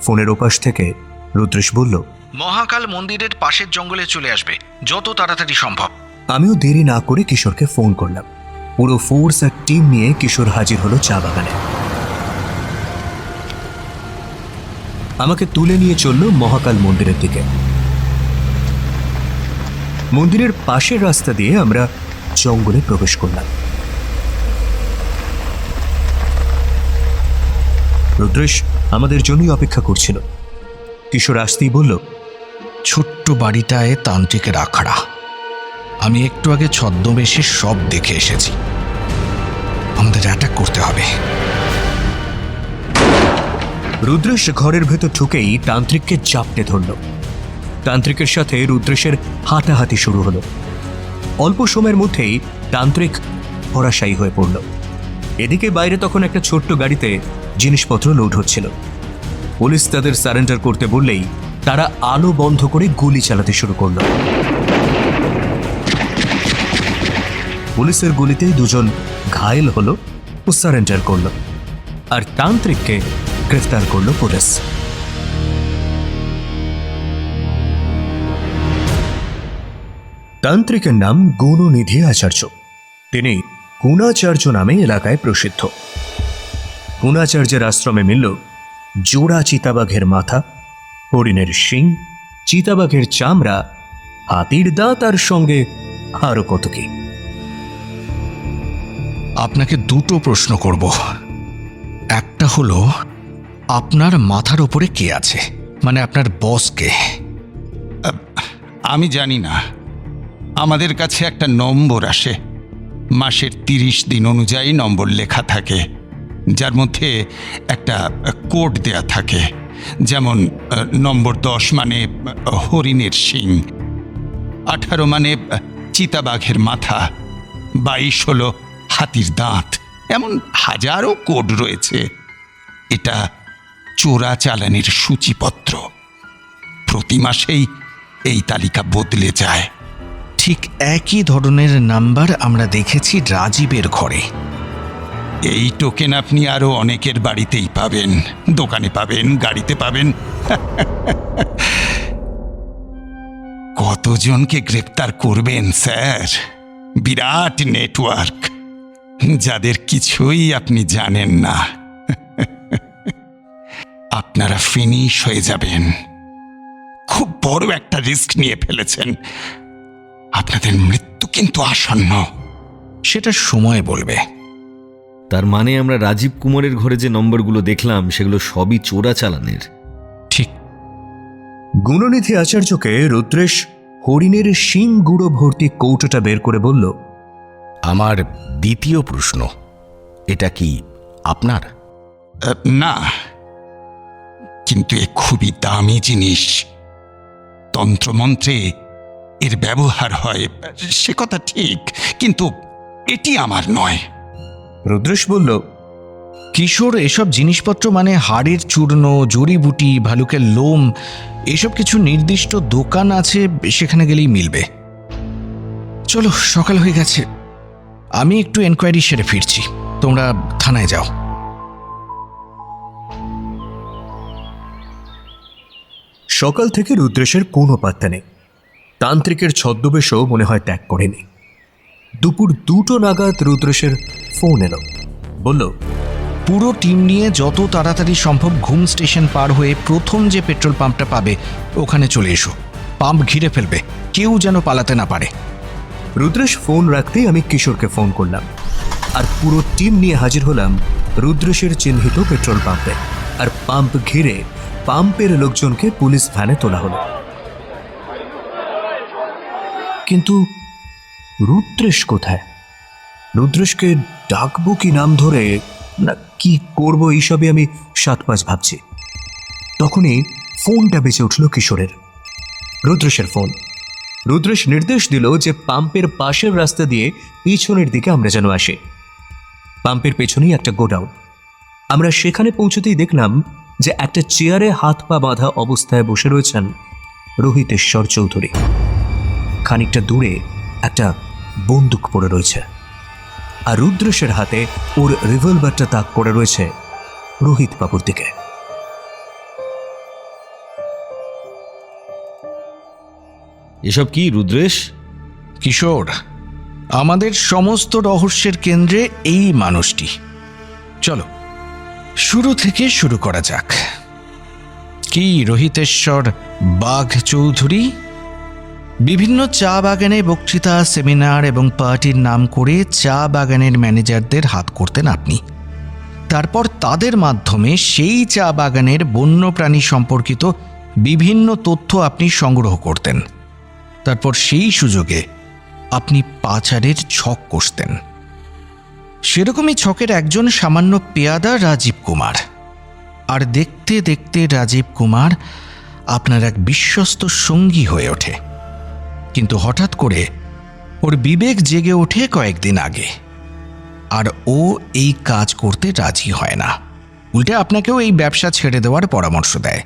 Speaker 3: ফোনের ওপাশ থেকে রুদ্রেশ বলল,
Speaker 4: মহাকাল মন্দিরের পাশের জঙ্গলে চলে আসবে যত তাড়াতাড়ি সম্ভব।
Speaker 3: আমিও দেরি না করে কিশোরকে ফোন করলাম। পুরো ফোর্স আর টিম নিয়ে কিশোর হাজির হলো চা বাগানে। আমাকে তুলে নিয়ে চলল মহাকাল মন্দিরের দিকে। মন্দিরের পাশের রাস্তা দিয়ে আমরা জঙ্গলে প্রবেশ করলাম। রুদ্রেশ আমাদের জন্যই অপেক্ষা করছিল। কিশোর আসতেই বলল,
Speaker 4: ছোট্ট বাড়িটায় তান্ত্রিকের আখড়া। আমি একটু আগে ছদ্মবেশে সব দেখে এসেছি। আমাদের অ্যাটাক করতে হবে।
Speaker 3: রুদ্রেশ ঘরের ভেতর ঢুকেই তান্ত্রিককে চাপটে ধরল। তান্ত্রিকের সাথে রুদ্রেশের হাতাহাতি শুরু হলো। অল্প সময়ের মধ্যেই তান্ত্রিক ধরাশায়ী হয়ে পড়ল। এদিকে বাইরে তখন একটা ছোট্ট গাড়িতে জিনিসপত্র লোড হচ্ছিল। পুলিশ তাদের সারেন্ডার করতে বললেই তারা আলো বন্ধ করে গুলি চালাতে শুরু করল। পুলিশের গুলিতে দুজন ঘায়েল হলো ও সারেন্ডার করল, আর তান্ত্রিককে গ্রেফতার করল পুলিশ। তান্ত্রিকের নাম গুণনিধি আচার্য। তিনি গুণাচার্য নামে এলাকায় প্রসিদ্ধ। গুণাচার্যের আশ্রমে মিলল জোড়া চিতাবাঘের মাথা, হরিণের শিং, চিতাবাঘের চামড়া, হাতির দাঁত আর সঙ্গে আরো কত কি।
Speaker 4: আপনাকে দুটো প্রশ্ন করব। একটা হলো, আপনার মাথার ওপরে কে আছে, মানে আপনার বস কে?
Speaker 12: আমি জানি না। আমাদের কাছে একটা নম্বর আসে, মাসের 30 দিন অনুযায়ী নম্বর লেখা থাকে, যার মধ্যে একটা কোড দেয়া থাকে। যেমন নম্বর 10 মানে হরিণের শিং, 18 মানে চিতাবাঘের মাথা, 22 হলো হাতির দাঁত। এমন হাজারো কোড রয়েছে। এটা চোরাচালানের সূচিপত্র। প্রতি মাসেই এই তালিকা বদলে যায়।
Speaker 4: ঠিক একই ধরনের নাম্বার আমরা দেখেছি রাজীবের ঘরে।
Speaker 12: এই টোকেন আপনি আরো অনেকের বাড়িতেই পাবেন, দোকানে পাবেন, গাড়িতে পাবেন। কতজনকে গ্রেপ্তার করবেন স্যার? বিরাট নেটওয়ার্ক, যাদের কিছুই আপনি জানেন না। আপনারা ফিনিশ হয়ে যাবেন। খুব বড় একটা রিস্ক নিয়ে ফেলেছেন। আপনাদের মৃত্যু কিন্তু আসন্ন।
Speaker 4: সেটা সময় বলবে।
Speaker 7: তার মানে আমরা রাজীব কুমারের ঘরে যে নম্বরগুলো দেখলাম সেগুলো সবই চোরাচালানের।
Speaker 4: ঠিক।
Speaker 3: গুণনিধি আচার্যকে রুদ্রেশ হরিণের শিং গুঁড়ো ভর্তি কৌটোটা বের করে বলল,
Speaker 11: আমার দ্বিতীয় প্রশ্ন, এটা কি আপনার?
Speaker 12: না, কিন্তু এ খুবই দামি জিনিস। তন্ত্রমন্ত্রে এর ব্যবহার হয়, সে কথা ঠিক, কিন্তু এটি আমার নয়।
Speaker 3: রুদ্রেশ বলল,
Speaker 4: কিশোর, এসব জিনিসপত্র মানে হাড়ের চূর্ণ, জড়িবুটি, ভালুকের লোম, এসব কিছু নির্দিষ্ট দোকান আছে, সেখানে গেলেই মিলবে। চলো, সকাল হয়ে গেছে। আমি একটু এনকোয়ারি সেরে ফিরছি, তোমরা থানায় যাও।
Speaker 3: সকাল থেকে রুদ্রেশের কোনো পাত্তা নেই। তান্ত্রিকের ছদ্মবেশও মনে হয় ত্যাগ করেনি। দুপুর 2টো নাগাদ রুদ্রেশের ফোন এলো। বলল,
Speaker 4: পুরো টিম নিয়ে যত তাড়াতাড়ি সম্ভব ঘুম স্টেশন পার হয়ে প্রথম যে পেট্রোল পাম্পটা পাবে ওখানে চলে এসো। পাম্প ঘিরে ফেলবে, কেউ যেন পালাতে না পারে।
Speaker 3: রুদ্রেশ ফোন রাখতেই আমি কিশোরকে ফোন করলাম, আর পুরো টিম নিয়ে হাজির হলাম রুদ্রেশের চিহ্নিত পেট্রোল পাম্পে। আর পাম্প ঘিরে পাম্পের লোকজনকে পুলিশ ভ্যানে তোলা হলো। কিন্তু রুদ্রেশ কোথায়? রুদ্রেশকে ডাকবো কি নাম ধরে, না কি করবো, এইসবই আমি 7-5 ভাবছি। তখনই ফোনটা বেজে উঠল কিশোরের, রুদ্রেশের ফোন। রুদ্রেশ নির্দেশ দিল যে পাম্পের পাশের রাস্তা দিয়ে পিছনের দিকে আমরা যেন আসি। পাম্পের পেছনেই একটা গোডাউন। আমরা সেখানে পৌঁছতেই দেখলাম যে একটা চেয়ারে হাত পা বাঁধা অবস্থায় বসে রয়েছেন রোহিতেশ্বর চৌধুরী। খানিকটা দূরে একটা বন্দুক পড়ে রয়েছে, আর রুদ্রেশের হাতে ওর রিভলভারটা তাক করে রয়েছে রোহিত বাবুর দিকে।
Speaker 7: এসব কি রুদ্রেশ?
Speaker 4: কিশোর, আমাদের সমস্ত রহস্যের কেন্দ্রে এই মানুষটি। চলো শুরু থেকে শুরু করা যাক। কি রোহিতেশ্বর বাঘ চৌধুরী? বিভিন্ন চা বাগানে বক্তৃতা, সেমিনার এবং পার্টির নাম করে চা বাগানের ম্যানেজারদের হাত করতেন আপনি। তারপর তাদের মাধ্যমে সেই চা বাগানের বন্যপ্রাণী সম্পর্কিত বিভিন্ন তথ্য আপনি সংগ্রহ করতেন। তারপর সেই সুযোগে আপনি পাচারের ছক কষতেন। সেরকমই ছকের একজন সামান্য পেয়াদা রাজীব কুমার। আর দেখতে দেখতে রাজীব কুমার আপনার এক বিশ্বস্ত সঙ্গী হয়ে ওঠে। কিন্তু হঠাৎ করে ওর বিবেক জেগে ওঠে কয়েকদিন আগে, আর ও এই কাজ করতে রাজি হয় না। উল্টে আপনাকেও এই ব্যবসা ছেড়ে দেওয়ার পরামর্শ দেয়।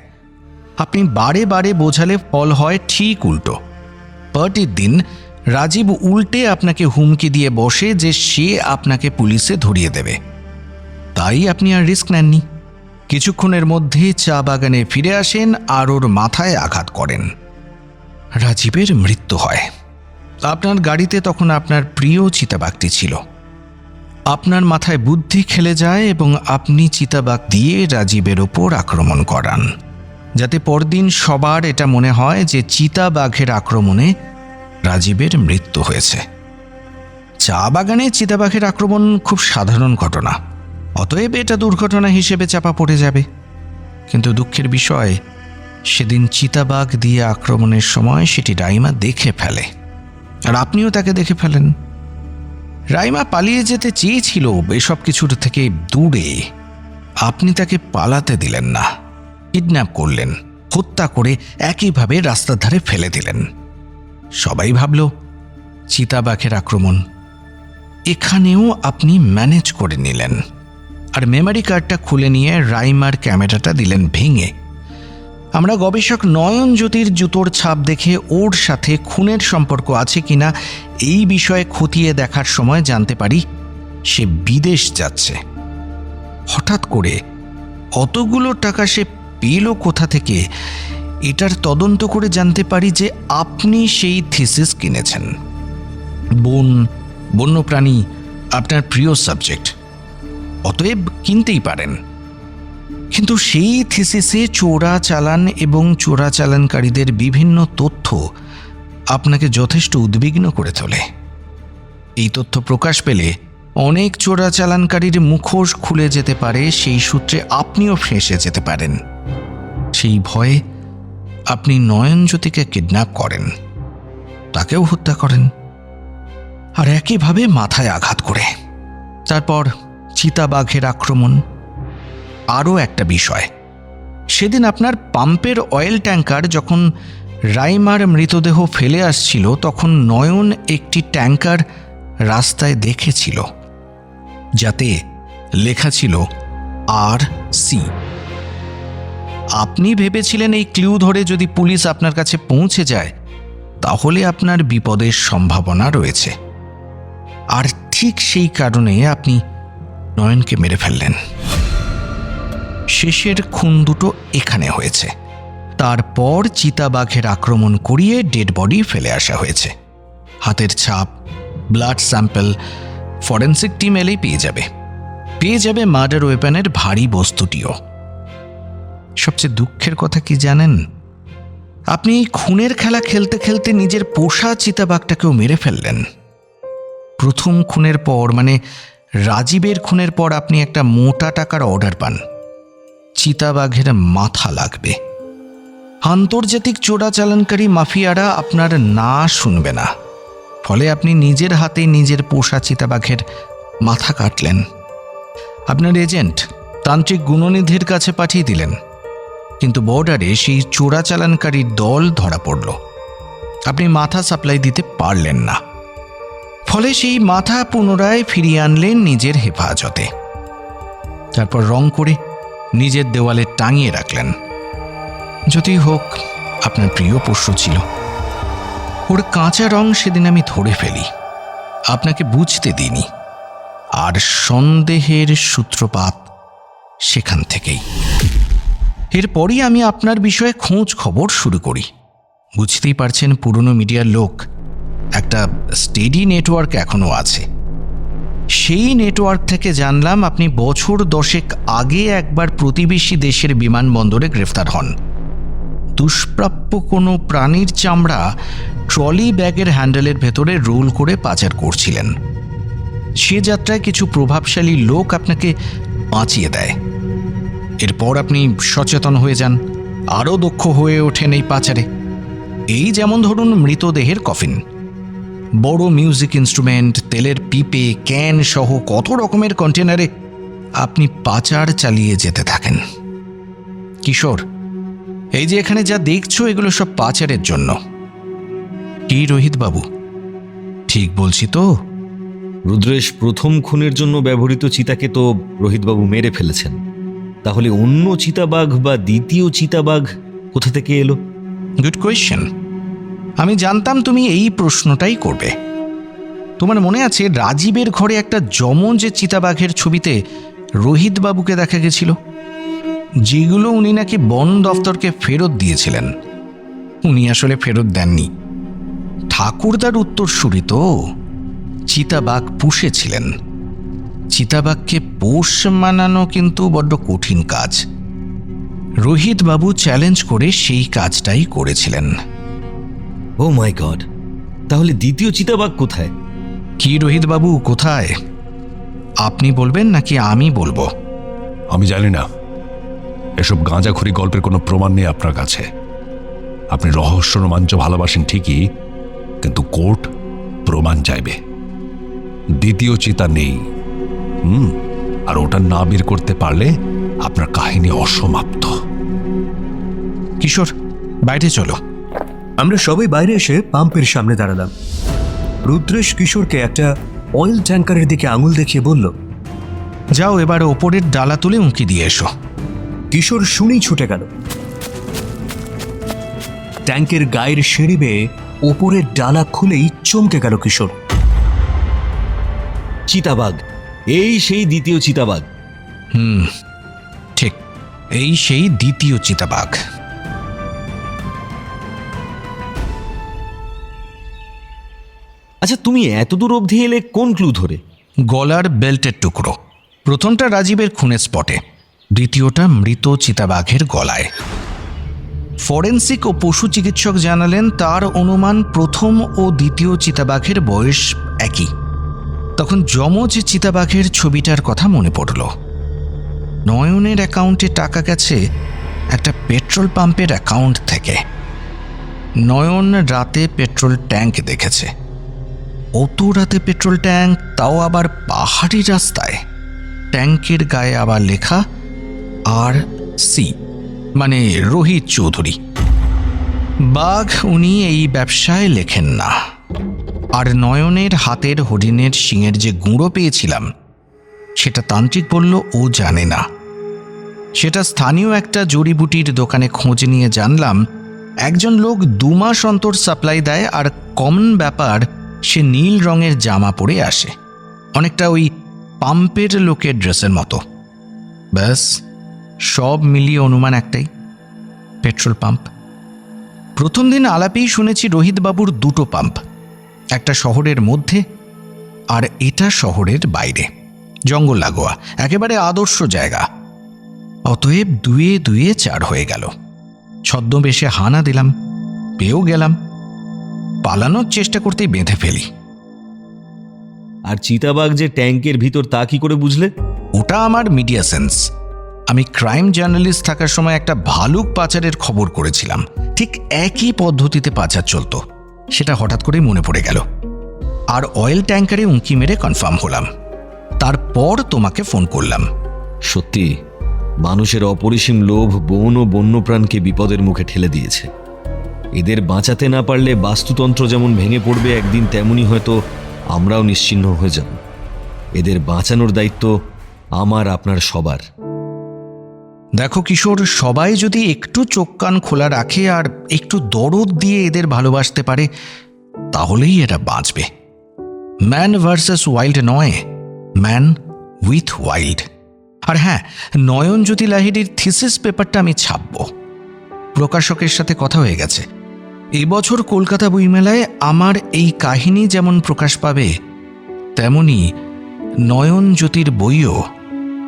Speaker 4: আপনি বারে বারে বোঝালে ফল হয় ঠিক উল্টো। পার্টির দিন রাজীব উল্টে আপনাকে হুমকি দিয়ে বসে যে সে আপনাকে পুলিশে ধরিয়ে দেবে। তাই আপনি আর রিস্ক নেননি। কিছুক্ষণের মধ্যে চা বাগানে ফিরে আসেন আর ওর মাথায় আঘাত করেন। রাজীবের মৃত্যু হয়। আপনার গাড়িতে তখন আপনার প্রিয় চিতাবাঘটি ছিল। আপনার মাথায় বুদ্ধি খেলে যায় এবং আপনি চিতাবাঘ দিয়ে রাজীবের ওপর আক্রমণ করান, যাতে পরদিন সবার এটা মনে হয় যে চিতাবাঘের আক্রমণে রাজীবের মৃত্যু হয়েছে। চা বাগানে চিতাবাঘের আক্রমণ খুব সাধারণ ঘটনা, অতএব এটা দুর্ঘটনা হিসেবে চাপা পড়ে যাবে। কিন্তু দুঃখের বিষয়, সেদিন চিতাবাঘ দিয়ে আক্রমণের সময় সেটি রাইমা দেখে ফেলে, আর আপনিও তাকে দেখে ফেলেন। রাইমা পালিয়ে যেতে চেয়েছিল এসব কিছুর থেকে দূরে। আপনি তাকে পালাতে দিলেন না, কিডন্যাপ করলেন, হত্যা করে একইভাবে রাস্তার ধারে ফেলে দিলেন। সবাই ভাবল চিতাবাঘের আক্রমণ। এখানেও আপনি ম্যানেজ করে নিলেন, আর মেমোরি কার্ডটা খুলে নিয়ে রাইমার ক্যামেরাটা দিলেন ভেঙে। আমরা গবেষক নয়ন জ্যোতির জুতোর ছাপ দেখে ওর সাথে খুনের সম্পর্ক আছে কিনা এই বিষয়ে খতিয়ে দেখার সময় জানতে পারি সে বিদেশ যাচ্ছে। হঠাৎ করে অতগুলো টাকা সে পেল কোথা থেকে, এটার তদন্ত করে জানতে পারি যে আপনি সেই থিসিস কিনেছেন। বন্যপ্রাণী আপনার প্রিয় সাবজেক্ট, অতএব কিনতেই পারেন। কিন্তু সেই থিসিসে চোরাচালান এবং চোরাচালানকারীদের বিভিন্ন তথ্য আপনাকে যথেষ্ট উদ্বিগ্ন করে তোলে। এই তথ্য প্রকাশ পেলে অনেক চোরাচালানকারীর মুখোশ খুলে যেতে পারে, সেই সূত্রে আপনিও ফেঁসে যেতে পারেন। সেই ভয়ে আপনি নয়নজ্যোতিকে কিডন্যাপ করেন, তাকেও হত্যা করেন, আর একইভাবে মাথায় আঘাত করে। তারপর চিতাবাঘের আক্রমণ। আরও একটা বিষয়, সেদিন আপনার পাম্পের অয়েল ট্যাঙ্কার যখন রাইমার মৃতদেহ ফেলে আসছিল, তখন নয়ন একটি ট্যাঙ্কার রাস্তায় দেখেছিল, যাতে লেখা ছিল RC। আপনি ভেবেছিলেন এই ক্লু ধরে যদি পুলিশ আপনার কাছে পৌঁছে যায় তাহলে আপনার বিপদের সম্ভাবনা রয়েছে, আর ঠিক সেই কারণে আপনি নয়নকে মেরে ফেললেন। শেষের খুন দুটো এখানে হয়েছে। তারপর চিতাবাঘের আক্রমণ করিয়ে ডেড বডি ফেলে আসা হয়েছে। হাতের ছাপ, ব্লাড স্যাম্পল ফরেন্সিক টিম এলেই পেয়ে যাবে মার্ডার ওয়েপনের ভারী বস্তুটিও। সবচেয়ে দুঃখের কথা কি জানেন? আপনি এই খুনের খেলা খেলতে খেলতে নিজের পোষা চিতাবাঘটাকেও মেরে ফেললেন। প্রথম খুনের পর, মানে রাজীবের খুনের পর, আপনি একটা মোটা টাকার অর্ডার পান, চিতাবাঘের মাথা লাগবে। আন্তর্জাতিক চোরাচালানকারী মাফিয়ারা আপনার না শুনবে না, ফলে আপনি নিজের হাতে নিজের পোষা চিতাবাঘের মাথা কাটলেন। আপনার এজেন্ট তান্ত্রিক গুণনিধির কাছে পাঠিয়ে দিলেন, কিন্তু বর্ডারে সেই চোরাচালানকারীর দল ধরা পড়ল। আপনি মাথা সাপ্লাই দিতে পারলেন না, ফলে সেই মাথা পুনরায় ফিরিয়ে আনলেন নিজের হেফাজতে। তারপর রং করে নিজের দেওয়ালে টাঙিয়ে রাখলেন। যতই হোক আপনার প্রিয় পোষ্য ছিল, ওর কাঁচা রং সেদিন আমি ধরে ফেলি, আপনাকে বুঝতে দিইনি, আর সন্দেহের সূত্রপাত সেখান থেকেই। এরপরই আমি আপনার বিষয়ে খোঁজ খবর শুরু করি। বুঝতেই পারছেন, পুরনো মিডিয়ার লোক, একটা স্টেডি নেটওয়ার্ক এখনো আছে। সেই নেটওয়ার্ক থেকে জানলাম আপনি বছর 10 আগে একবার প্রতিবেশী দেশের বিমানবন্দরে গ্রেফতার হন। দুষ্প্রাপ্য কোনো প্রাণীর চামড়া ট্রলি ব্যাগের হ্যান্ডেলের ভেতরে রোল করে পাচার করছিলেন। সে যাত্রায় কিছু প্রভাবশালী লোক আপনাকে বাঁচিয়ে দেয়। এরপর আপনি সচেতন হয়ে যান, আরও দক্ষ হয়ে ওঠেন এই পাচারে। এই যেমন ধরুন মৃতদেহের কফিন, বড় মিউজিক ইনস্ট্রুমেন্ট, তেলের পিপে, ক্যান সহ কত রকমের কন্টেনারে আপনি পাচার চালিয়ে যেতে থাকেন। কিশোর, এই যে এখানে যা দেখছো, এগুলো সব পাচারের জন্য। কি রোহিত বাবু, ঠিক বলছি তো?
Speaker 7: রুদ্রেশ, প্রথম খুনের জন্য ব্যবহৃত চিতাকে তো রোহিতবাবু মেরে ফেলেছেন, তাহলে অন্য চিতাবাঘ বা দ্বিতীয় চিতাবাঘ কোথা থেকে এলো?
Speaker 4: Good question. আমি জানতাম তুমি এই প্রশ্নটাই করবে। তোমার মনে আছে রাজীবের ঘরে একটা যমজ চিতাবাঘের ছবিতে রোহিত বাবুকে দেখা গেছিল, যেগুলো উনি নাকি বন দফতরকে ফেরত দিয়েছিলেন? উনি আসলে ফেরত দেননি, ঠাকুরদার উত্তরসূরি তো চিতাবাঘ পুষেছিলেন। চিতাবাঘকে পোষ মানানো কিন্তু বড্ড কঠিন কাজ। রোহিত বাবু চ্যালেঞ্জ করে সেই কাজটাই করেছিলেন।
Speaker 7: ও মাই গড, তাহলে দ্বিতীয় চিতাবাঘ কোথায়?
Speaker 4: কি রোহিত বাবু, কোথায়? আপনি বলবেন নাকি আমি বলবো?
Speaker 1: আমি জানি না, এসব গাঁজাখড়ি গল্পের কোনো প্রমাণ নেই আপনার কাছে। আপনি রহস্য রোমাঞ্চ ভালোবাসেন ঠিকই, কিন্তু কোর্ট প্রমাণ চাইবে। দ্বিতীয় চিতা নেই, আর ওটা না বের করতে পারলে আপনার কাহিনী অসমাপ্ত।
Speaker 4: কিশোর, বাইরে চলো।
Speaker 3: আমরা সবাই বাইরে এসে পাম্পের সামনে দাঁড়ালাম। রুদ্রেশ কিশোরকে একটা অয়েল ট্যাঙ্কারের দিকে আঙুল দেখিয়ে বলল,
Speaker 4: যাও এবার ওপরের ডালা তুলে উঁকি দিয়ে এসো।
Speaker 3: কিশোর শুনেই ছুটে গেল। ট্যাঙ্কের গায়ের সিঁড়ি বেয়ে ওপরের ডালা খুলেই চমকে গেল কিশোর।
Speaker 7: চিতাবাঘ, এই সেই দ্বিতীয় চিতাবাঘ।
Speaker 4: ঠিক, এই সেই দ্বিতীয় চিতাবাঘ।
Speaker 7: আচ্ছা, তুমি এত দূর অবধি এলে কোন ক্লু ধরে?
Speaker 4: গলার বেল্টের টুকরো। প্রথমটা রাজীবের খুনের স্পটে, দ্বিতীয়টা মৃত চিতাবাঘের গলায়। ফরেন্সিক ও পশু চিকিৎসক জানালেন তার অনুমান প্রথম ও দ্বিতীয় চিতাবাঘের বয়স একই। তখন যমজ চিতাবাঘের ছবিটার কথা মনে পড়ল। নয়নের অ্যাকাউন্টে টাকা গেছে একটা পেট্রোল পাম্পের অ্যাকাউন্ট থেকে। নয়ন রাতে পেট্রোল ট্যাঙ্ক দেখেছে। অত রাতে পেট্রোল ট্যাঙ্ক, তাও আবার পাহাড়ি রাস্তায়। ট্যাঙ্কের গায়ে আবার লেখা আর সি, মানে রোহিত চৌধুরী। বাঘ উনি এই ব্যবসায় লেখেন না। আর নয়নের হাতের হরিণের শিঙের যে গুঁড়ো পেয়েছিলাম, সেটা তান্ত্রিক বলল ও জানে না। সেটা স্থানীয় একটা জড়িবুটির দোকানে খোঁজ নিয়ে জানলাম একজন লোক 2 মাস অন্তর সাপ্লাই দেয়, আর কমন ব্যাপার, সে নীল রঙের জামা পরে আসে, অনেকটা ওই পাম্পের লোকের ড্রেসের মতো। ব্যাস, সব মিলিয়ে অনুমান একটাই, পেট্রোল পাম্প। প্রথম দিন আলাপেই শুনেছি রোহিতবাবুর দুটো পাম্প, একটা শহরের মধ্যে আর এটা শহরের বাইরে, জঙ্গল লাগোয়া, একেবারে আদর্শ জায়গা। অতএব দুয়ে দুয়ে 4 হয়ে গেল। ছদ্মবেশে হানা দিলাম, পেয়েও গেলাম। পালানোর চেষ্টা করতেই বেঁধে ফেলি।
Speaker 7: আর চিতাবাঘ যে ট্যাঙ্কের ভিতর তা কি করে বুঝলে?
Speaker 4: ওটা আমার মিডিয়া সেন্স। আমি ক্রাইম জার্নালিস্ট থাকার সময় একটা ভালুক পাচারের খবর করেছিলাম, ঠিক একই পদ্ধতিতে পাচার চলতো। সেটা হঠাৎ করেই মনে পড়ে গেল, আর অয়েল ট্যাঙ্কারে উঁকি মেরে কনফার্ম হলাম। তারপর তোমাকে ফোন করলাম।
Speaker 7: সত্যি মানুষের অপরিসীম লোভ বন ও বন্যপ্রাণকে বিপদের মুখে ঠেলে দিয়েছে। এদের বাঁচাতে না পারলে বাস্তুতন্ত্র যেমন ভেঙে পড়বে একদিন, তেমনি হয়তো আমরাও নিশ্চিহ্ন হয়ে যাব। এদের বাঁচানোর দায়িত্ব আমার, আপনার, সবার।
Speaker 4: দেখো কিশোর, সবাই যদি একটু চোখ কান খোলা রাখে আর একটু দরদ দিয়ে এদের ভালোবাসতে পারে, তাহলেই এরা বাঁচবে। ম্যান ভার্সেস ওয়াইল্ড নয়, ম্যান উইথ ওয়াইল্ড। আর হ্যাঁ, নয়নজ্যোতি লাহিড়ীর থিসিস পেপারটা আমি ছাপব। প্রকাশকের সাথে কথা হয়ে গেছে। এবছর কলকাতা বইমেলায় আমার এই কাহিনী যেমন প্রকাশ পাবে, তেমনি নয়নজ্যোতির বইও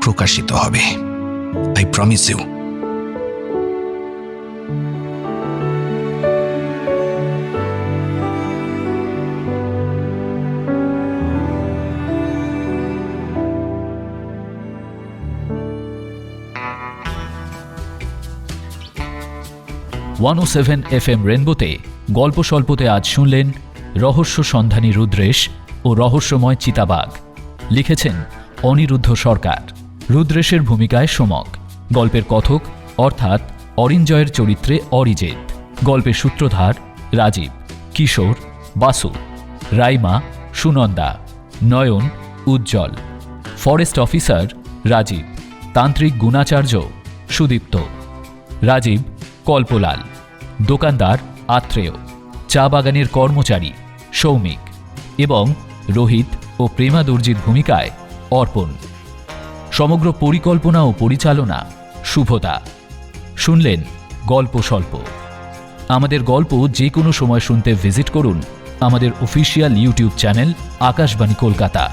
Speaker 4: প্রকাশিত হবে। I promise you.
Speaker 2: FM রেনবোতে গল্প স্বল্পতে আজ শুনলেন রহস্য সন্ধানী রুদ্রেশ ও রহস্যময় চিতাবাঘ। লিখেছেন অনিরুদ্ধ সরকার। রুদ্রেশের ভূমিকায় সোমক, গল্পের কথক অর্থাৎ অরিঞ্জয়ের চরিত্রে অরিজিৎ, গল্পের সূত্রধার রাজীব, কিশোর বাসু, রাইমা সুনন্দা, নয়ন উজ্জ্বল, ফরেস্ট অফিসার রাজীব, তান্ত্রিক গুণাচার্য সুদীপ্ত, রাজীব কল্পলাল, দোকানদার আত্রেয়, চা বাগানের কর্মচারী সৌমিক এবং রোহিত ও প্রেমা দর্জির ভূমিকায় অর্পণ। সমগ্র পরিকল্পনা ও পরিচালনা শুভদা। শুনলেন গল্প স্বল্প। আমাদের গল্প যে কোনো সময় শুনতে ভিজিট করুন আমাদের official YouTube channel Akashvani Kolkata.